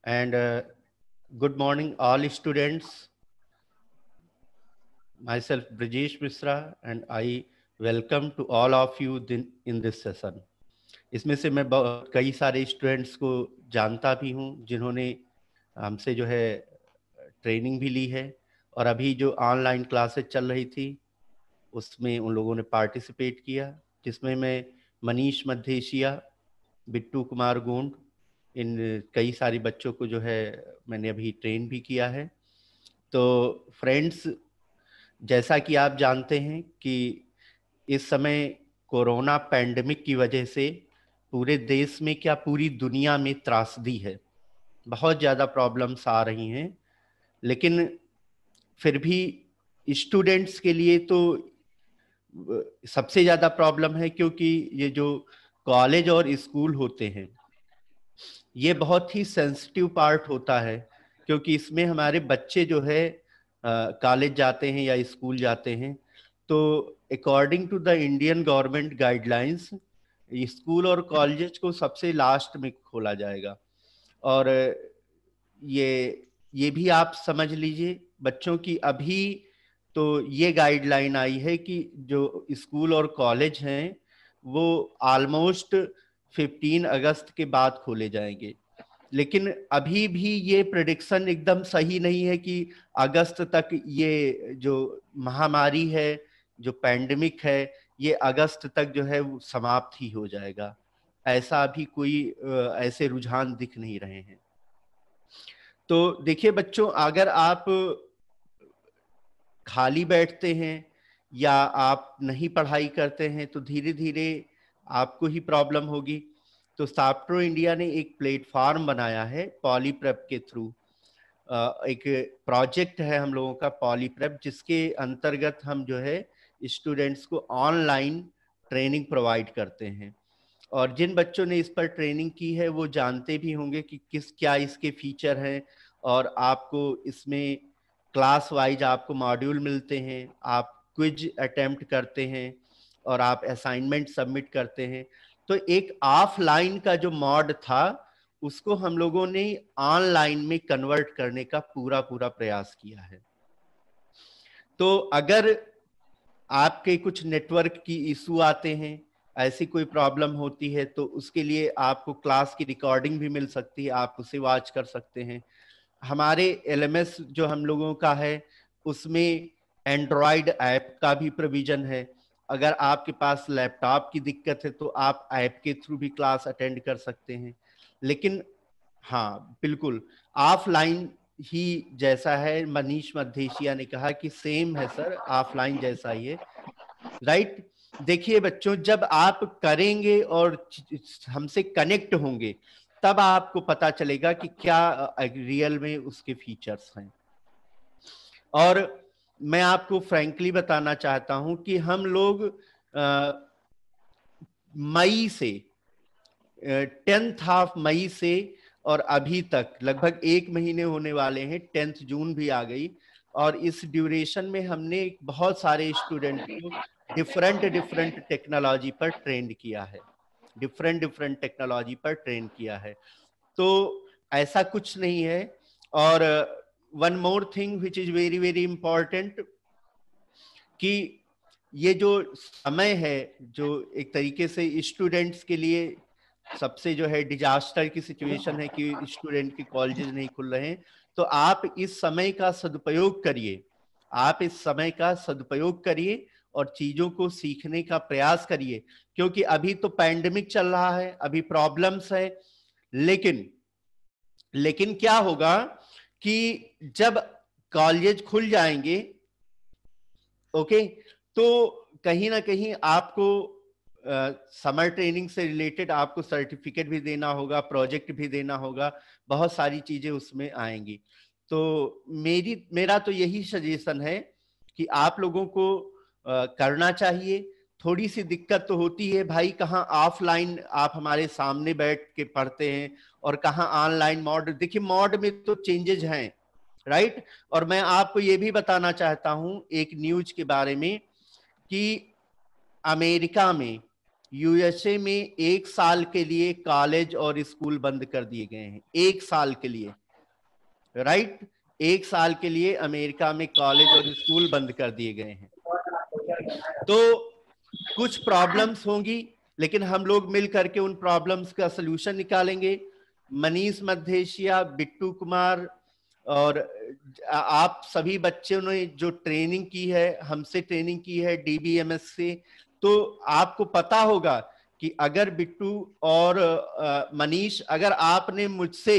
and good morning all students. Myself Brijesh Misra and I welcome to all of you in this session. इसमें से मैं कई सारे students को जानता भी हूँ जिन्होंने हमसे जो है ट्रेनिंग भी ली है और अभी जो ऑनलाइन क्लासेस चल रही थी उसमें उन लोगों ने पार्टिसिपेट किया, जिसमें मैं मनीष मद्धेशिया, बिट्टू कुमार गोंड, इन कई सारे बच्चों को जो है मैंने अभी ट्रेन भी किया है। तो फ्रेंड्स, जैसा कि आप जानते हैं कि इस समय कोरोना पैंडेमिक की वजह से पूरे देश में क्या पूरी दुनिया में त्रासदी है, बहुत ज़्यादा प्रॉब्लम्स आ रही हैं। लेकिन फिर भी स्टूडेंट्स के लिए तो सबसे ज़्यादा प्रॉब्लम है, क्योंकि ये जो कॉलेज और स्कूल होते हैं ये बहुत ही सेंसिटिव पार्ट होता है, क्योंकि इसमें हमारे बच्चे जो है कॉलेज जाते हैं या स्कूल जाते हैं। तो according to the Indian government guidelines school और कॉलेज को सबसे लास्ट में खोला जाएगा। और ये भी आप समझ लीजिए बच्चों की, अभी तो ये गाइडलाइन आई है कि जो स्कूल और कॉलेज हैं वो ऑलमोस्ट 15 अगस्त के बाद खोले जाएंगे। लेकिन अभी भी ये प्रेडिक्शन एकदम सही नहीं है कि अगस्त तक ये जो महामारी है, जो पैंडेमिक है, ये अगस्त तक जो है वो समाप्त ही हो जाएगा। ऐसा अभी कोई ऐसे रुझान दिख नहीं रहे हैं। तो देखिए बच्चों, अगर आप खाली बैठते हैं या आप नहीं पढ़ाई करते हैं तो धीरे धीरे आपको ही प्रॉब्लम होगी। तो साप्ट्रो इंडिया ने एक प्लेटफॉर्म बनाया है पॉलीप्रेप के थ्रू। एक प्रोजेक्ट है हम लोगों का पॉलीप्रेप, जिसके अंतर्गत हम जो है स्टूडेंट्स को ऑनलाइन ट्रेनिंग प्रोवाइड करते हैं। और जिन बच्चों ने इस पर ट्रेनिंग की है वो जानते भी होंगे कि क्या इसके फीचर हैं। और आपको इसमें क्लास वाइज आपको मॉड्यूल मिलते हैं, आप क्विज अटेम्प्ट करते हैं और आप असाइनमेंट सबमिट करते हैं। तो एक ऑफलाइन का जो मॉड था उसको हम लोगों ने ऑनलाइन में कन्वर्ट करने का पूरा प्रयास किया है। तो अगर आपके कुछ नेटवर्क की इशू आते हैं, ऐसी कोई प्रॉब्लम होती है, तो उसके लिए आपको क्लास की रिकॉर्डिंग भी मिल सकती है, आप उसे वॉच कर सकते हैं। हमारे एलएमएस जो हम लोगों का है उसमें एंड्रॉयड ऐप का भी प्रोविजन है। अगर आपके पास लैपटॉप की दिक्कत है तो आप ऐप के थ्रू भी क्लास अटेंड कर सकते हैं। लेकिन हाँ, बिल्कुल ऑफलाइन ही जैसा है, मनीष मद्धेशिया ने कहा कि सेम है सर, ऑफलाइन जैसा ही है। राइट। देखिए बच्चों, जब आप करेंगे और हमसे कनेक्ट होंगे तब आपको पता चलेगा कि क्या रियल में उसके फीचर्स हैं। और मैं आपको फ्रैंकली बताना चाहता हूं कि हम लोग मई से 10th ऑफ मई से और अभी तक लगभग 1 महीने होने वाले हैं, 10th जून भी आ गई। और इस ड्यूरेशन में हमने बहुत सारे स्टूडेंट को डिफरेंट टेक्नोलॉजी पर ट्रेंड किया है, डिफरेंट टेक्नोलॉजी पर ट्रेन किया है। तो ऐसा कुछ नहीं है। और one more thing which is very very important, कि ये जो समय है जो एक तरीके से स्टूडेंट्स के लिए सबसे जो है डिजास्टर की सिचुएशन है कि स्टूडेंट के कॉलेजेस नहीं खुल रहे हैं, तो आप इस समय का सदुपयोग करिए, आप इस समय का सदुपयोग करिए और चीजों को सीखने का प्रयास करिए। क्योंकि अभी तो पैंडेमिक चल रहा है, अभी प्रॉब्लम्स है। लेकिन क्या होगा कि जब कॉलेज खुल जाएंगे, ओके, तो कहीं ना कहीं आपको समर ट्रेनिंग से रिलेटेड आपको सर्टिफिकेट भी देना होगा, प्रोजेक्ट भी देना होगा, बहुत सारी चीजें उसमें आएंगी। तो मेरा तो यही सजेशन है कि आप लोगों को करना चाहिए। थोड़ी सी दिक्कत तो होती है भाई, कहाँ ऑफलाइन आप हमारे सामने बैठ के पढ़ते हैं और कहाँ ऑनलाइन मॉड। देखिए मॉड में तो चेंजेस हैं, राइट। और मैं आपको ये भी बताना चाहता हूं एक न्यूज के बारे में कि अमेरिका में यूएसए में 1 साल के लिए कॉलेज और स्कूल बंद कर दिए गए हैं, 1 साल के लिए, राइट। 1 साल के लिए अमेरिका में कॉलेज और स्कूल बंद कर दिए गए हैं। तो कुछ प्रॉब्लम्स होंगी, लेकिन हम लोग मिल करके उन प्रॉब्लम्स का सलूशन निकालेंगे। मनीष मद्धेशिया, बिट्टू कुमार और आप सभी बच्चों ने जो ट्रेनिंग की है, हमसे ट्रेनिंग की है डीबीएमएस से, तो आपको पता होगा कि अगर बिट्टू और मनीष, अगर आपने मुझसे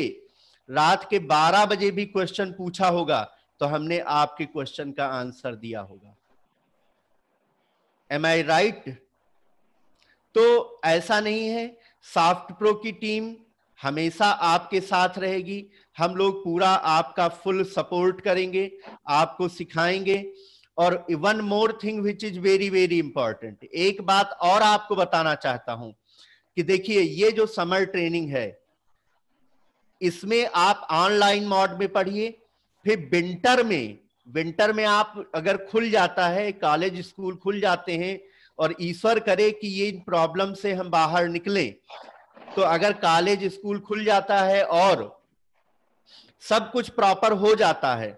रात के 12 बजे भी क्वेश्चन पूछा होगा तो हमने आपके क्वेश्चन का आंसर दिया होगा। एम आई राइट? तो ऐसा नहीं है, सॉफ्ट प्रो की टीम हमेशा आपके साथ रहेगी। हम लोग पूरा आपका फुल सपोर्ट करेंगे, आपको सिखाएंगे। और one more thing which is very very important, एक बात और आपको बताना चाहता हूं कि देखिए, ये जो समर ट्रेनिंग है, इसमें आप ऑनलाइन मोड में पढ़िए, फिर विंटर में आप अगर खुल जाता है, कॉलेज स्कूल खुल जाते हैं, और ईश्वर करे कि ये प्रॉब्लम से हम बाहर निकलें, तो अगर कॉलेज स्कूल खुल जाता है और सब कुछ प्रॉपर हो जाता है,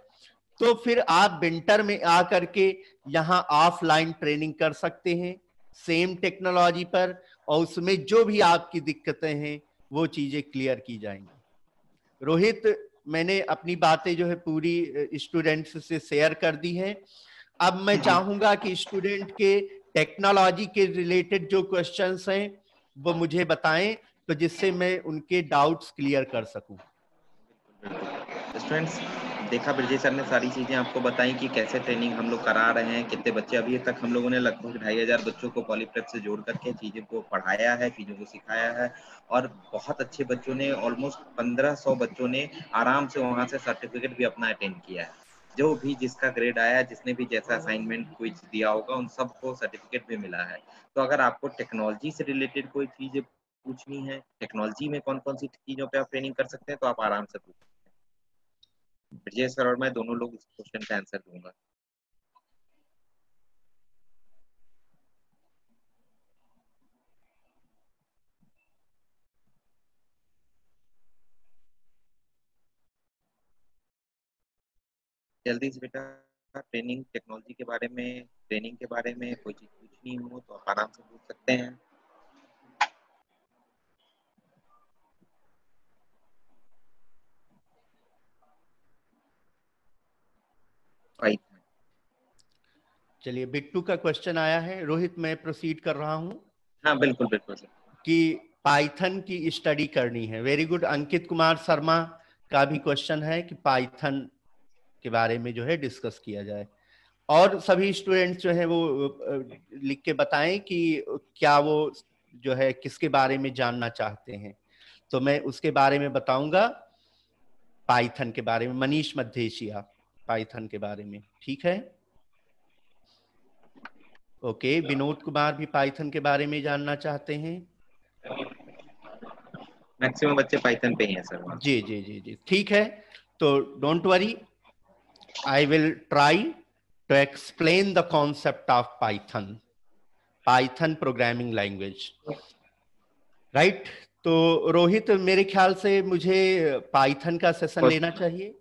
तो फिर आप विंटर में आकर के यहां ऑफलाइन ट्रेनिंग कर सकते हैं सेम टेक्नोलॉजी पर, और उसमें जो भी आपकी दिक्कतें हैं वो चीजें क्लियर की जाएंगी। रोहित, मैंने अपनी बातें जो है पूरी स्टूडेंट्स से शेयर कर दी हैं। अब मैं चाहूंगा कि स्टूडेंट के टेक्नोलॉजी के रिलेटेड जो क्वेश्चंस हैं वो मुझे बताएं, तो जिससे मैं उनके डाउट्स क्लियर कर सकूं। स्टूडेंट्स, देखा ब्रजेश सर ने सारी चीजें आपको बताई कि कैसे ट्रेनिंग हम लोग करा रहे हैं, कितने बच्चे, अभी तक हम लोगों ने लगभग 2500 बच्चों को पॉलीप्रेप से जोड़ करके चीजों को पढ़ाया है, चीजों को सिखाया है, और बहुत अच्छे बच्चों ने, ऑलमोस्ट 1500 बच्चों ने आराम से वहां से सर्टिफिकेट भी अपना अटेंड किया है। जो भी जिसका ग्रेड आया, जिसने भी जैसा असाइनमेंट क्विज दिया होगा, उन सबको सर्टिफिकेट भी मिला है। तो अगर आपको टेक्नोलॉजी से रिलेटेड कोई चीज पूछनी है, टेक्नोलॉजी में कौन कौन सी चीजों पे आप ट्रेनिंग कर सकते हैं, तो आप आराम से पूछ, विजय सर और मैं दोनों लोग इस क्वेश्चन का आंसर दूंगा। जल्दी से बेटा, ट्रेनिंग टेक्नोलॉजी के बारे में, ट्रेनिंग के बारे में कोई चीज पूछनी हो तो आप आराम से पूछ सकते हैं। चलिए, बिट्टू का क्वेश्चन आया है। रोहित, मैं प्रोसीड कर रहा हूं। हाँ बिल्कुल बिल्कुल सर। कि पाइथन की स्टडी करनी है। Very good. अंकित कुमार शर्मा का भी क्वेश्चन है कि पाइथन के बारे में जो है डिस्कस किया जाए, और सभी स्टूडेंट्स जो है वो लिख के बताएं कि क्या वो जो है किसके बारे में जानना चाहते हैं, तो मैं उसके बारे में बताऊंगा। पाइथन के बारे में मनीष मद्धेशिया, पाइथन के बारे में, ठीक है। ओके, विनोद कुमार भी पाइथन के बारे में जानना चाहते हैं। मैक्सिमम बच्चे पाइथन पे ही हैं सर। जी जी जी जी, ठीक है। तो don't worry, I will try to explain the concept of Python programming language, right. तो रोहित, मेरे ख्याल से मुझे पाइथन का सेशन लेना चाहिए।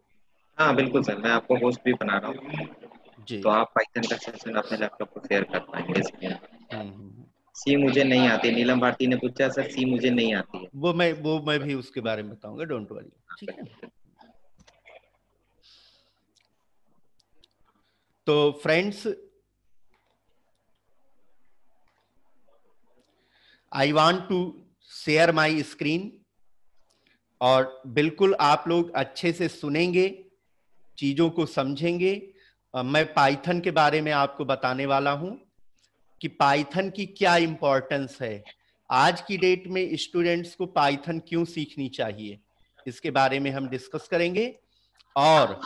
हाँ बिल्कुल सर, मैं आपको होस्ट भी बना रहा हूँ, जी। तो आप पाइथन का सेशन अपने लैपटॉप पर शेयर कर पाएंगे इसलिए। हम्म। सी मुझे नहीं आती, नीलम भारती ने पूछा सर, सी मुझे नहीं आती है। वो मैं भी उसके बारे में बताऊंगा, डोंट वरी, ठीक है। तो friends, I want to share my screen, और बिल्कुल आप लोग अच्छे से सुनेंगे, चीजों को समझेंगे। मैं पाइथन के बारे में आपको बताने वाला हूं कि पाइथन की क्या इंपॉर्टेंस है। आज की डेट में स्टूडेंट्स को पाइथन क्यों सीखनी चाहिए, इसके बारे में हम डिस्कस करेंगे। और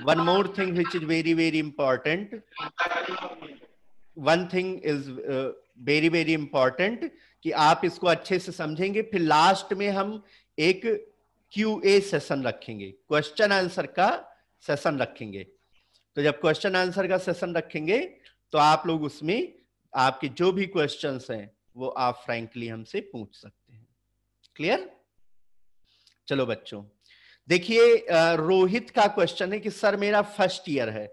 one more thing which is very very important, one thing is very very important, कि आप इसको अच्छे से समझेंगे। फिर लास्ट में हम एक QA सेशन रखेंगे, क्वेश्चन आंसर का सेशन रखेंगे। तो जब क्वेश्चन आंसर का सेशन रखेंगे तो आप लोग उसमें आपके जो भी क्वेश्चंस हैं वो आप फ्रैंकली हमसे पूछ सकते हैं। क्लियर? चलो बच्चों, देखिए रोहित का क्वेश्चन है कि सर मेरा फर्स्ट ईयर है।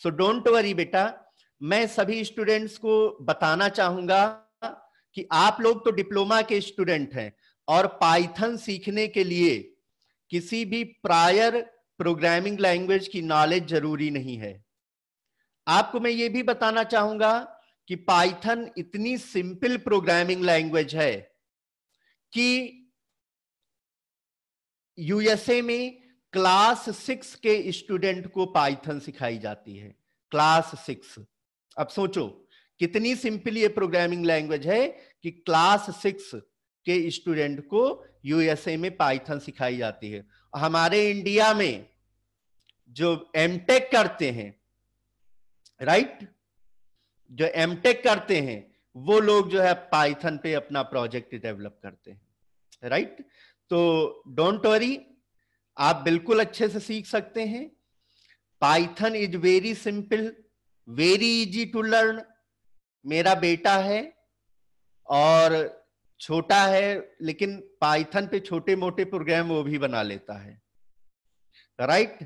सो डोंट वरी बेटा, मैं सभी स्टूडेंट्स को बताना चाहूंगा कि आप लोग तो डिप्लोमा के स्टूडेंट हैं और पाइथन सीखने के लिए किसी भी प्रायर प्रोग्रामिंग लैंग्वेज की नॉलेज जरूरी नहीं है। आपको मैं ये भी बताना चाहूंगा कि पाइथन इतनी सिंपल प्रोग्रामिंग लैंग्वेज है कि यूएसए में क्लास 6 के स्टूडेंट को पाइथन सिखाई जाती है। क्लास 6। अब सोचो कितनी सिंपल ये प्रोग्रामिंग लैंग्वेज है कि क्लास 6 के स्टूडेंट को यूएसए में पाइथन सिखाई जाती है। हमारे इंडिया में जो एमटेक करते हैं, राइट, जो एमटेक करते हैं वो लोग जो है पाइथन पे अपना प्रोजेक्ट डेवलप करते हैं, राइट। तो डोंट वरी, आप बिल्कुल अच्छे से सीख सकते हैं। Python is very simple, very easy to learn. मेरा बेटा है और छोटा है, लेकिन पाइथन पे छोटे मोटे प्रोग्राम वो भी बना लेता है, राइट।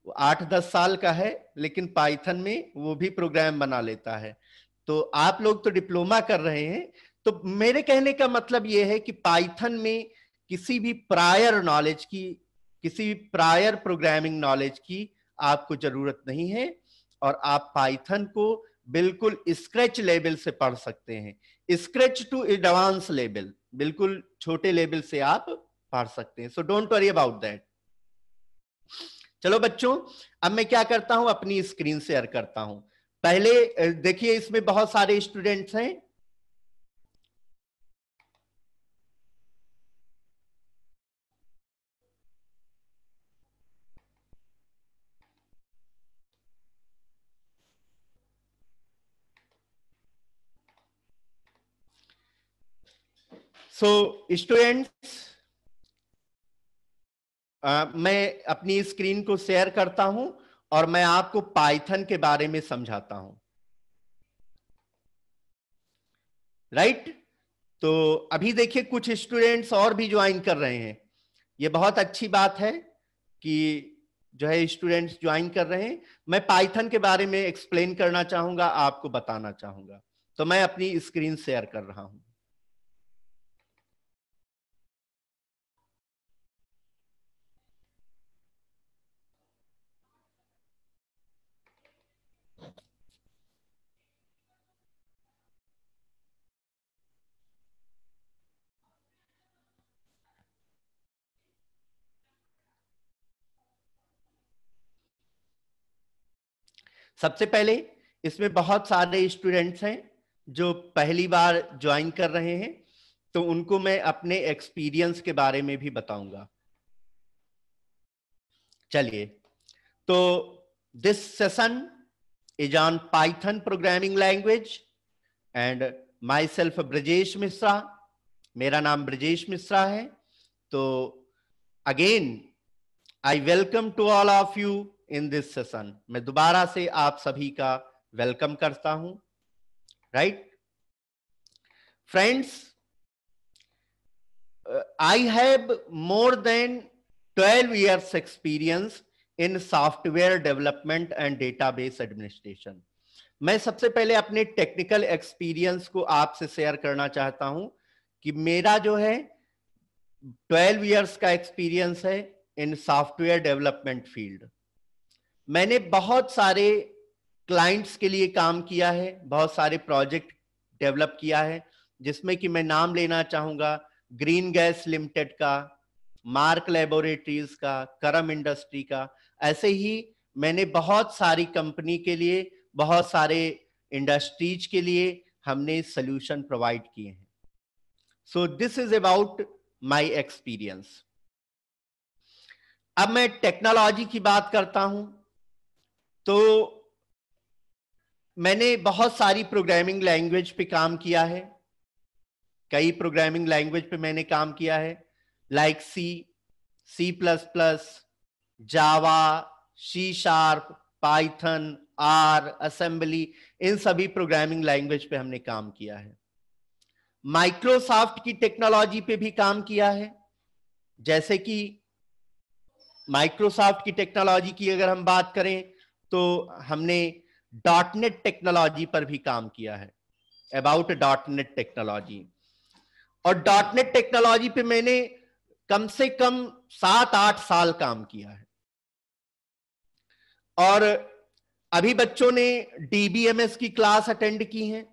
वो 8-10 साल का है लेकिन पाइथन में वो भी प्रोग्राम बना लेता है। तो आप लोग तो डिप्लोमा कर रहे हैं, तो मेरे कहने का मतलब ये है कि पाइथन में किसी भी प्रायर नॉलेज की, किसी भी प्रायर प्रोग्रामिंग नॉलेज की आपको जरूरत नहीं है और आप पाइथन को बिल्कुल स्क्रैच लेवल से पढ़ सकते हैं। स्क्रैच टू एडवांस लेवल, बिल्कुल छोटे लेवल से आप पढ़ सकते हैं। So don't worry about that. चलो बच्चों, अब मैं क्या करता हूं, अपनी स्क्रीन शेयर करता हूं। पहले देखिए इसमें बहुत सारे स्टूडेंट्स हैं। सो स्टूडेंट्स, मैं अपनी स्क्रीन को शेयर करता हूं और मैं आपको पाइथन के बारे में समझाता हूं, राइट। तो अभी देखिए कुछ स्टूडेंट्स और भी ज्वाइन कर रहे हैं। ये बहुत अच्छी बात है कि जो है स्टूडेंट्स ज्वाइन कर रहे हैं। मैं पाइथन के बारे में एक्सप्लेन करना चाहूंगा, आपको बताना चाहूंगा। तो मैं अपनी स्क्रीन शेयर कर रहा हूं। सबसे पहले इसमें बहुत सारे स्टूडेंट्स हैं जो पहली बार ज्वाइन कर रहे हैं, तो उनको मैं अपने एक्सपीरियंस के बारे में भी बताऊंगा। चलिए, तो this session is on Python programming language and myself Brajesh Mishra. मेरा नाम ब्रजेश मिश्रा है। तो again I welcome to all of you in this session. मैं दोबारा से आप सभी का वेलकम करता हूं, right friends. I have more than 12 years experience in software development and database administration. मैं सबसे पहले अपने टेक्निकल एक्सपीरियंस को आपसे शेयर करना चाहता हूं कि मेरा जो है 12 इयर्स का एक्सपीरियंस है इन सॉफ्टवेयर डेवलपमेंट फील्ड। मैंने बहुत सारे क्लाइंट्स के लिए काम किया है, बहुत सारे प्रोजेक्ट डेवलप किया है, जिसमें कि मैं नाम लेना चाहूंगा ग्रीन गैस लिमिटेड का, मार्क लेबोरेटरीज का, करम इंडस्ट्री का। ऐसे ही मैंने बहुत सारी कंपनी के लिए, बहुत सारे इंडस्ट्रीज के लिए हमने सॉल्यूशन प्रोवाइड किए हैं। So this is about my experience. अब मैं टेक्नोलॉजी की बात करता हूं, तो मैंने बहुत सारी प्रोग्रामिंग लैंग्वेज पे काम किया है। कई प्रोग्रामिंग लैंग्वेज पे मैंने काम किया है, like C plus plus, Java, C sharp, Python, R, assembly. इन सभी प्रोग्रामिंग लैंग्वेज पे हमने काम किया है। माइक्रोसॉफ्ट की टेक्नोलॉजी पे भी काम किया है। जैसे कि माइक्रोसॉफ्ट की टेक्नोलॉजी की अगर हम बात करें तो हमने डॉटनेट टेक्नोलॉजी पर भी काम किया है, अबाउट डॉटनेट टेक्नोलॉजी। और डॉटनेट टेक्नोलॉजी पे मैंने कम से कम 7-8 साल काम किया है। और अभी बच्चों ने डीबीएमएस की क्लास अटेंड की है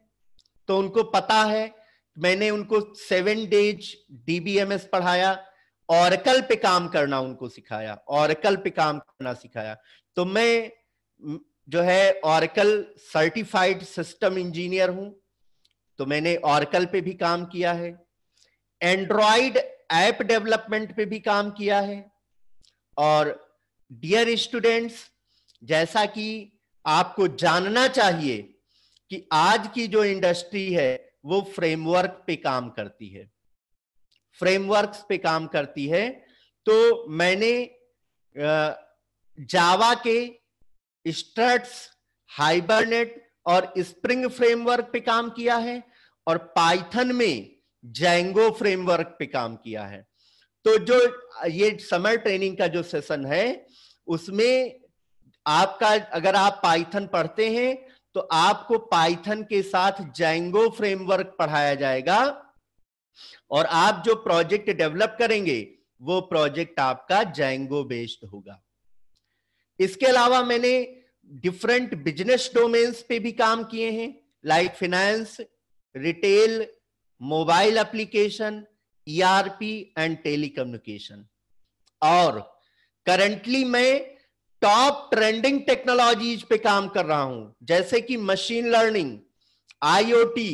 तो उनको पता है, मैंने उनको 7 डेज डीबीएमएस पढ़ाया, ऑरेकल पे काम करना उनको सिखाया, ऑरेकल पे काम करना सिखाया। तो मैं जो है ऑरेकल सर्टिफाइड सिस्टम इंजीनियर हूं, तो मैंने ऑरेकल पे भी काम किया है। एंड्रॉइड ऐप डेवलपमेंट पे भी काम किया है। और डियर स्टूडेंट्स, जैसा कि आपको जानना चाहिए कि आज की जो इंडस्ट्री है वो फ्रेमवर्क पे काम करती है, फ्रेमवर्क्स पे काम करती है। तो मैंने जावा के स्ट्रट्स, हाइबरनेट और स्प्रिंग फ्रेमवर्क पे काम किया है, और पाइथन में जैंगो फ्रेमवर्क पे काम किया है। तो जो ये समर ट्रेनिंग का जो सेशन है उसमें आपका, अगर आप पाइथन पढ़ते हैं तो आपको पाइथन के साथ जैंगो फ्रेमवर्क पढ़ाया जाएगा, और आप जो प्रोजेक्ट डेवलप करेंगे वो प्रोजेक्ट आपका जैंगो बेस्ड होगा। इसके अलावा मैंने डिफरेंट बिजनेस डोमेन्स पे भी काम किए हैं, like finance, retail, mobile application, ERP and telecommunication. और करंटली मैं टॉप ट्रेंडिंग टेक्नोलॉजीज पे काम कर रहा हूं, जैसे कि machine learning, IoT,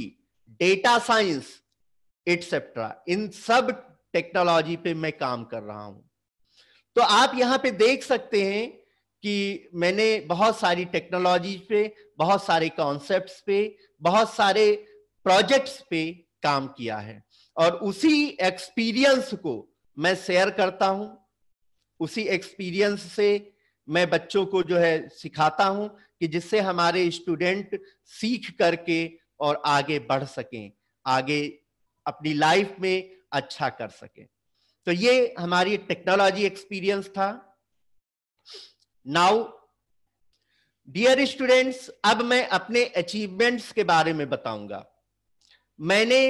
data science etcetera. इन सब टेक्नोलॉजी पे मैं काम कर रहा हूं। तो आप यहां पे देख सकते हैं कि मैंने बहुत सारी टेक्नोलॉजी पे, बहुत सारे कॉन्सेप्ट्स पे, बहुत सारे प्रोजेक्ट्स पे काम किया है, और उसी एक्सपीरियंस को मैं शेयर करता हूं। उसी एक्सपीरियंस से मैं बच्चों को जो है सिखाता हूं कि जिससे हमारे स्टूडेंट सीख करके और आगे बढ़ सकें, आगे अपनी लाइफ में अच्छा कर सकें। तो ये हमारी टेक्नोलॉजी एक्सपीरियंस था। नाउ डियर स्टूडेंट्स, अब मैं अपने अचीवमेंट्स के बारे में बताऊंगा। मैंने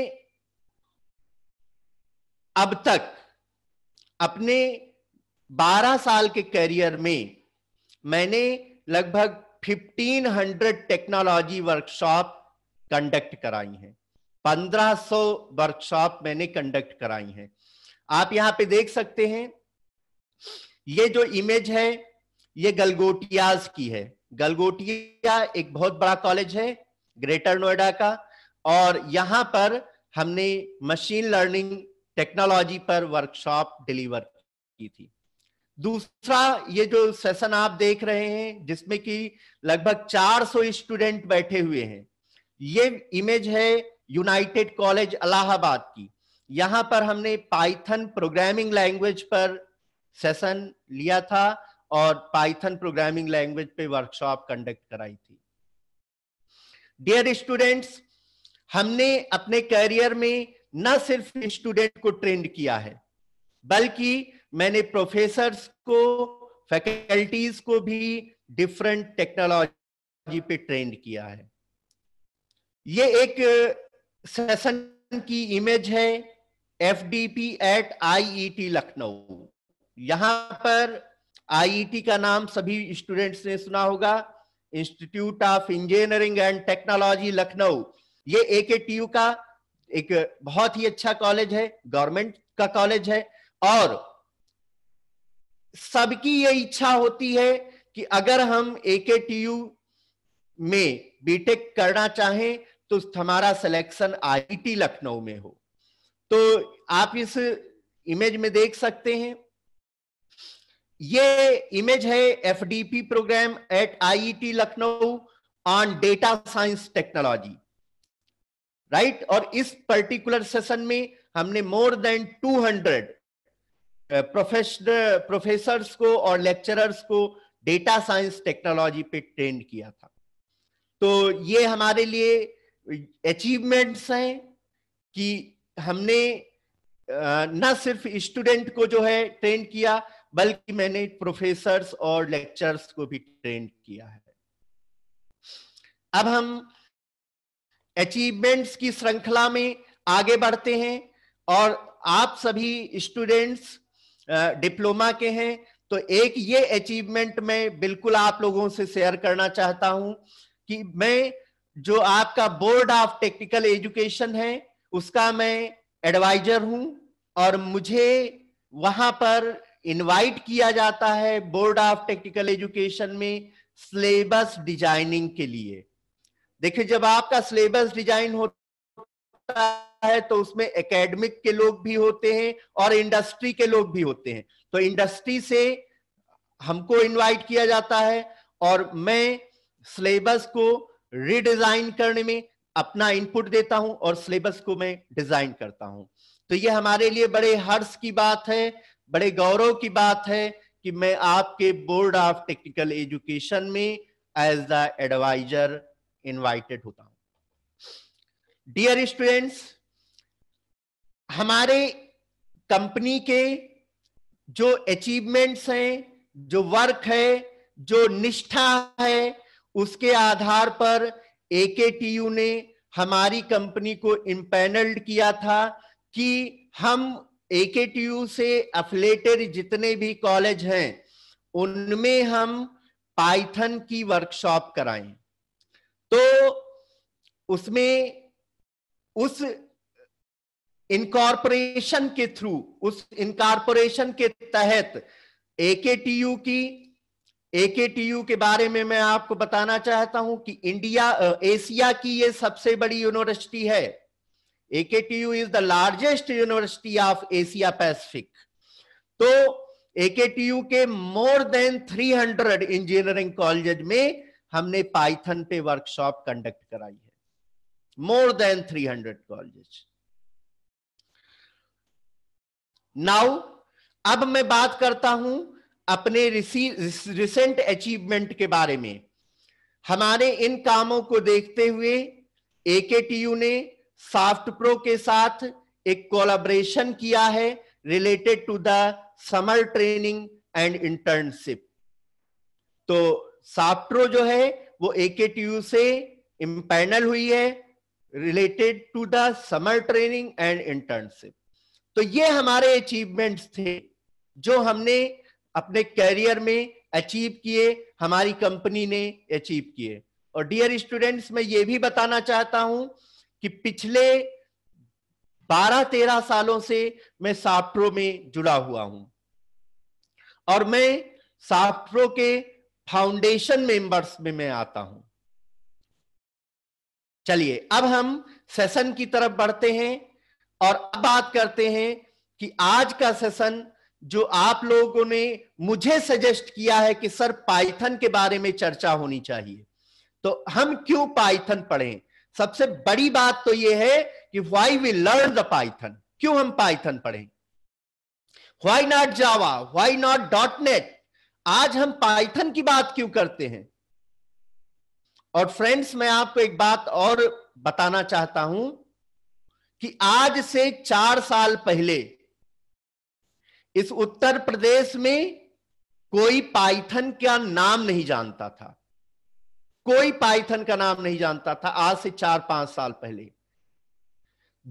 अब तक अपने 12 साल के करियर में मैंने लगभग 1500 टेक्नोलॉजी वर्कशॉप कंडक्ट कराई हैं। 1500 वर्कशॉप मैंने कंडक्ट कराई हैं। आप यहां पे देख सकते हैं, ये जो इमेज है ये गलगोटियाज की है। गलगोटिया एक बहुत बड़ा कॉलेज है ग्रेटर नोएडा का, और यहां पर हमने मशीन लर्निंग टेक्नोलॉजी पर वर्कशॉप डिलीवर की थी। दूसरा, ये जो सेशन आप देख रहे हैं जिसमें कि लगभग 400 स्टूडेंट बैठे हुए हैं, ये इमेज है यूनाइटेड कॉलेज इलाहाबाद की। यहां पर हमने पाइथन प्रोग्रामिंग लैंग्वेज पर सेशन लिया था और पाइथन प्रोग्रामिंग लैंग्वेज पे वर्कशॉप कंडक्ट कराई थी। डियर स्टूडेंट्स, हमने अपने करियर में न सिर्फ स्टूडेंट को ट्रेंड किया है, बल्कि मैंने प्रोफेसर्स को, फैकल्टीज को भी डिफरेंट टेक्नोलॉजी पे ट्रेंड किया है। ये एक सेशन की इमेज है एफडीपी एट आईईटी लखनऊ। यहां पर आईईटी का नाम सभी स्टूडेंट्स ने सुना होगा, institute of engineering and technology Lucknow. ये एकेटीयू का एक बहुत ही अच्छा कॉलेज है, गवर्नमेंट का कॉलेज है, और सबकी ये इच्छा होती है कि अगर हम एकेटीयू में बीटेक करना चाहें तो हमारा सिलेक्शन आईआईटी लखनऊ में हो। तो आप इस इमेज में देख सकते हैं, ये इमेज है FDP programme at IIT Lucknow on data science technology, right. और इस पर्टिकुलर सेशन में हमने मोर देन 200 प्रोफेसर्स को और लेक्चरर्स को डेटा साइंस टेक्नोलॉजी पे ट्रेन किया था। तो ये हमारे लिए अचीवमेंट्स हैं, कि हमने न सिर्फ स्टूडेंट को जो है ट्रेन किया, बल्कि मैंने प्रोफेसर्स और लेक्चरर्स को भी ट्रेन किया है। अब हम अचीवमेंट्स की श्रृंखला में आगे बढ़ते हैं, और आप सभी स्टूडेंट्स डिप्लोमा के हैं, तो एक ये अचीवमेंट मैं बिल्कुल आप लोगों से शेयर करना चाहता हूं कि मैं जो आपका बोर्ड ऑफ टेक्निकल एजुकेशन है उसका मैं एडवाइजर हूं, और मुझे वहां पर इनवाइट किया जाता है बोर्ड ऑफ टेक्निकल एजुकेशन में सिलेबस डिजाइनिंग के लिए। देखिए, जब आपका सिलेबस डिजाइन होता है तो उसमें एकेडमिक के लोग भी होते हैं और इंडस्ट्री के लोग भी होते हैं। तो इंडस्ट्री से हमको इनवाइट किया जाता है और मैं सिलेबस को रीडिजाइन करने में अपना इनपुट देता हूं और सिलेबस को मैं डिजाइन करता हूं। तो ये हमारे लिए बड़े हर्ष की बात है, बड़े गौरव की बात है कि मैं आपके बोर्ड ऑफ टेक्निकल एजुकेशन में एज द एडवाइजर इनवाइटेड होता हूं। डियर स्टूडेंट्स, हमारे कंपनी के जो अचीवमेंट्स हैं, जो वर्क है, जो निष्ठा है, उसके आधार पर AKTU ने हमारी कंपनी को इम्पैनल्ड किया था कि हम AKTU से एफिलिएटेड जितने भी कॉलेज हैं उनमें हम पाइथन की वर्कशॉप कराएं। तो उसमें उस इनकॉर्पोरेशन के थ्रू, उस इनकॉर्पोरेशन के तहत AKTU के बारे में मैं आपको बताना चाहता हूं कि एशिया की ये सबसे बड़ी यूनिवर्सिटी है। AKTU is the largest university of Asia Pacific. तो AKTU के मोर देन 300 इंजीनियरिंग कॉलेज में हमने पाइथन पे वर्कशॉप कंडक्ट कराई है। More than 300 college. नाउ अब मैं बात करता हूं अपने रिसेंट अचीवमेंट के बारे में। हमारे इन कामों को देखते हुए AKTU ने सॉफ्टप्रो के साथ एक कोलैबोरेशन किया है related to the summer training and internship. तो सॉफ्टप्रो जो है वो AKTU से इम्पैनल हुई है related to the summer training and internship. तो ये हमारे अचीवमेंट्स थे जो हमने अपने कैरियर में अचीव किए, हमारी कंपनी ने अचीव किए। और डियर स्टूडेंट्स, मैं ये भी बताना चाहता हूं कि पिछले 12-13 सालों से मैं सॉफ्टप्रो में जुड़ा हुआ हूं और मैं सॉफ्टप्रो के फाउंडेशन मेंबर्स में मैं आता हूं। चलिए अब हम सेशन की तरफ बढ़ते हैं और अब बात करते हैं कि आज का सेशन जो आप लोगों ने मुझे सजेस्ट किया है कि सर पाइथन के बारे में चर्चा होनी चाहिए, तो हम क्यों पाइथन पढ़ें। सबसे बड़ी बात तो यह है कि why we learn the Python, क्यों हम पाइथन पढ़ें। Why not Java, why not .NET। आज हम पाइथन की बात क्यों करते हैं। और फ्रेंड्स, मैं आपको एक बात और बताना चाहता हूं कि आज से 4 साल पहले इस उत्तर प्रदेश में कोई पाइथन का नाम नहीं जानता था। कोई पाइथन का नाम नहीं जानता था आज से 4-5 साल पहले।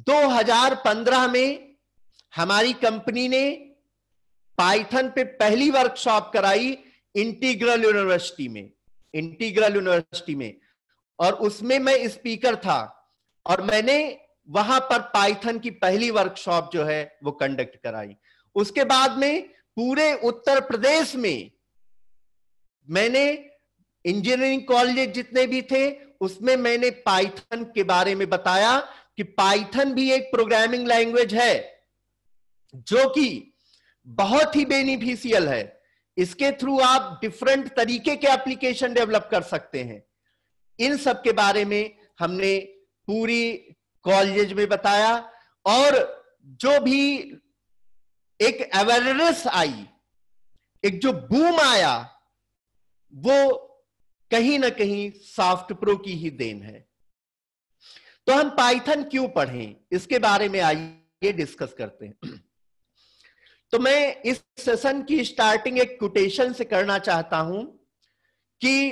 2015 में हमारी कंपनी ने पाइथन पे पहली वर्कशॉप कराई इंटीग्रल यूनिवर्सिटी में, और उसमें मैं स्पीकर था और मैंने वहां पर पाइथन की पहली वर्कशॉप जो है वो कंडक्ट कराई। उसके बाद में पूरे उत्तर प्रदेश में मैंने इंजीनियरिंग कॉलेज जितने भी थे उसमें मैंने पाइथन के बारे में बताया कि पाइथन भी एक प्रोग्रामिंग लैंग्वेज है जो कि बहुत ही बेनिफिशियल है। इसके थ्रू आप डिफरेंट तरीके के एप्लीकेशन डेवलप कर सकते हैं। इन सब के बारे में हमने पूरी कॉलेज में बताया और जो भी एक अवेयरनेस आई, एक जो बूम आया, वो कहीं ना कहीं सॉफ्टप्रो की ही देन है। तो हम पाइथन क्यों पढ़ें, इसके बारे में आइए डिस्कस करते हैं। तो मैं इस सेशन की स्टार्टिंग एक कोटेशन से करना चाहता हूं कि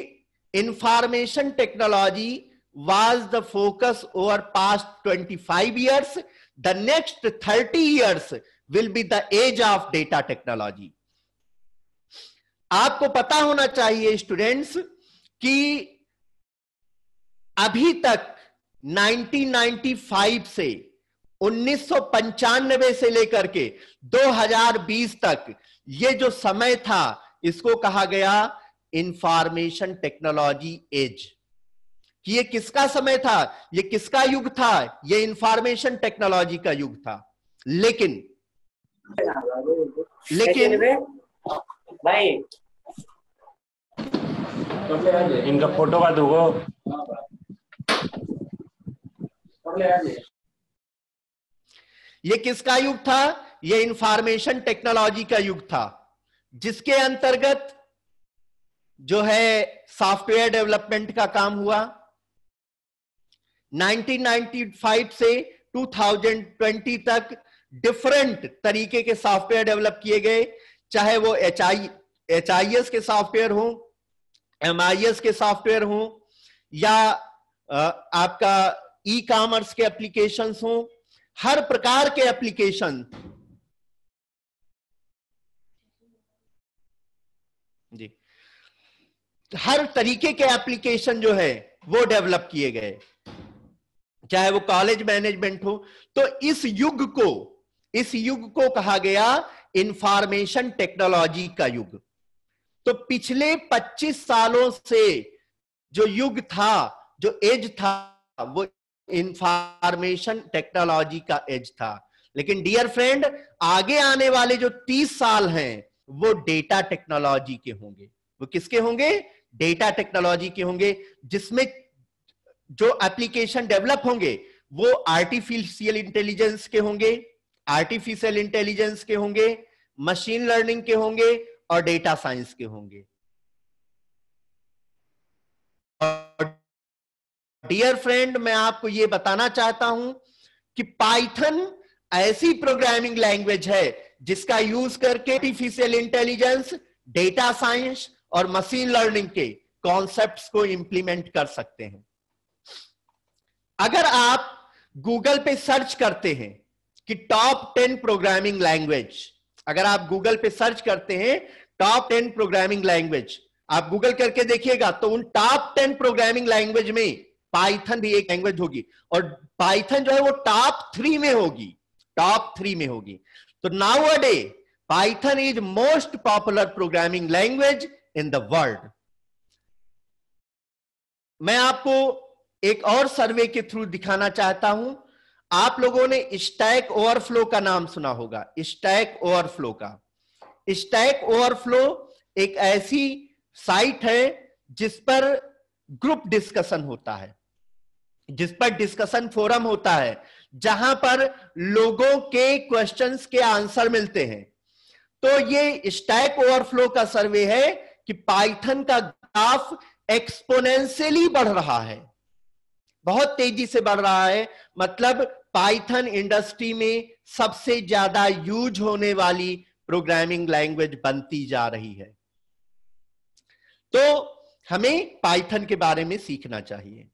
information technology was the focus over past 25 years. The next 30 years will be the age of data technology. आपको पता होना चाहिए स्टूडेंट्स कि अभी तक 1995 से 1995 से लेकर के 2020 तक ये जो समय था इसको कहा गया इंफॉर्मेशन टेक्नोलॉजी एज। कि ये किसका समय था, ये किसका युग था, ये इंफॉर्मेशन टेक्नोलॉजी का युग था। लेकिन भाई इनका फोटो का दूंगा। ये किसका युग था, ये इंफॉर्मेशन टेक्नोलॉजी का युग था, जिसके अंतर्गत जो है सॉफ्टवेयर डेवलपमेंट का काम हुआ। 1995 से 2020 तक डिफरेंट तरीके के सॉफ्टवेयर डेवलप किए गए, चाहे वो HIS के सॉफ्टवेयर हो, MIS के सॉफ्टवेयर हो, या आपका ई कॉमर्स के एप्लीकेशंस हो, हर प्रकार के एप्लीकेशन जी, हर तरीके के एप्लीकेशन जो है वो डेवलप किए गए, चाहे वो कॉलेज मैनेजमेंट हो। तो इस युग को कहा गया इंफॉर्मेशन टेक्नोलॉजी का युग। तो पिछले 25 सालों से जो युग था, जो एज था, वो इंफॉर्मेशन टेक्नोलॉजी का एज था। लेकिन डियर फ्रेंड, आगे आने वाले जो 30 साल हैं वो डेटा टेक्नोलॉजी के होंगे। वो किसके होंगे? डेटा टेक्नोलॉजी के होंगे, जिसमें जो एप्लीकेशन डेवलप होंगे वो आर्टिफिशियल इंटेलिजेंस के होंगे, मशीन लर्निंग के होंगे और डेटा साइंस के होंगे। डियर फ्रेंड, मैं आपको यह बताना चाहता हूं कि पाइथन ऐसी प्रोग्रामिंग लैंग्वेज है जिसका यूज करके आर्टिफिशियल इंटेलिजेंस, डेटा साइंस और मशीन लर्निंग के कॉन्सेप्ट्स को इंप्लीमेंट कर सकते हैं। अगर आप गूगल पे सर्च करते हैं कि टॉप 10 प्रोग्रामिंग लैंग्वेज, अगर आप गूगल पे सर्च करते हैं टॉप 10 प्रोग्रामिंग लैंग्वेज, आप गूगल करके देखिएगा तो उन टॉप 10 प्रोग्रामिंग लैंग्वेज में पाइथन भी एक लैंग्वेज होगी, और पाइथन जो है वो टॉप 3 में होगी। तो now a day Python is most popular programming language in the world. मैं आपको एक और सर्वे के थ्रू दिखाना चाहता हूं। आप लोगों ने स्टैक ओवरफ्लो का नाम सुना होगा। स्टैक ओवरफ्लो एक ऐसी साइट है जिस पर ग्रुप डिस्कशन होता है, जिस पर डिस्कशन फोरम होता है, जहां पर लोगों के क्वेश्चंस के आंसर मिलते हैं। तो ये स्टैक ओवरफ्लो का सर्वे है कि पाइथन का ग्राफ एक्सपोनेंशियली बढ़ रहा है, बहुत तेजी से बढ़ रहा है। मतलब पाइथन इंडस्ट्री में सबसे ज्यादा यूज होने वाली प्रोग्रामिंग लैंग्वेज बनती जा रही है। तो हमें पाइथन के बारे में सीखना चाहिए।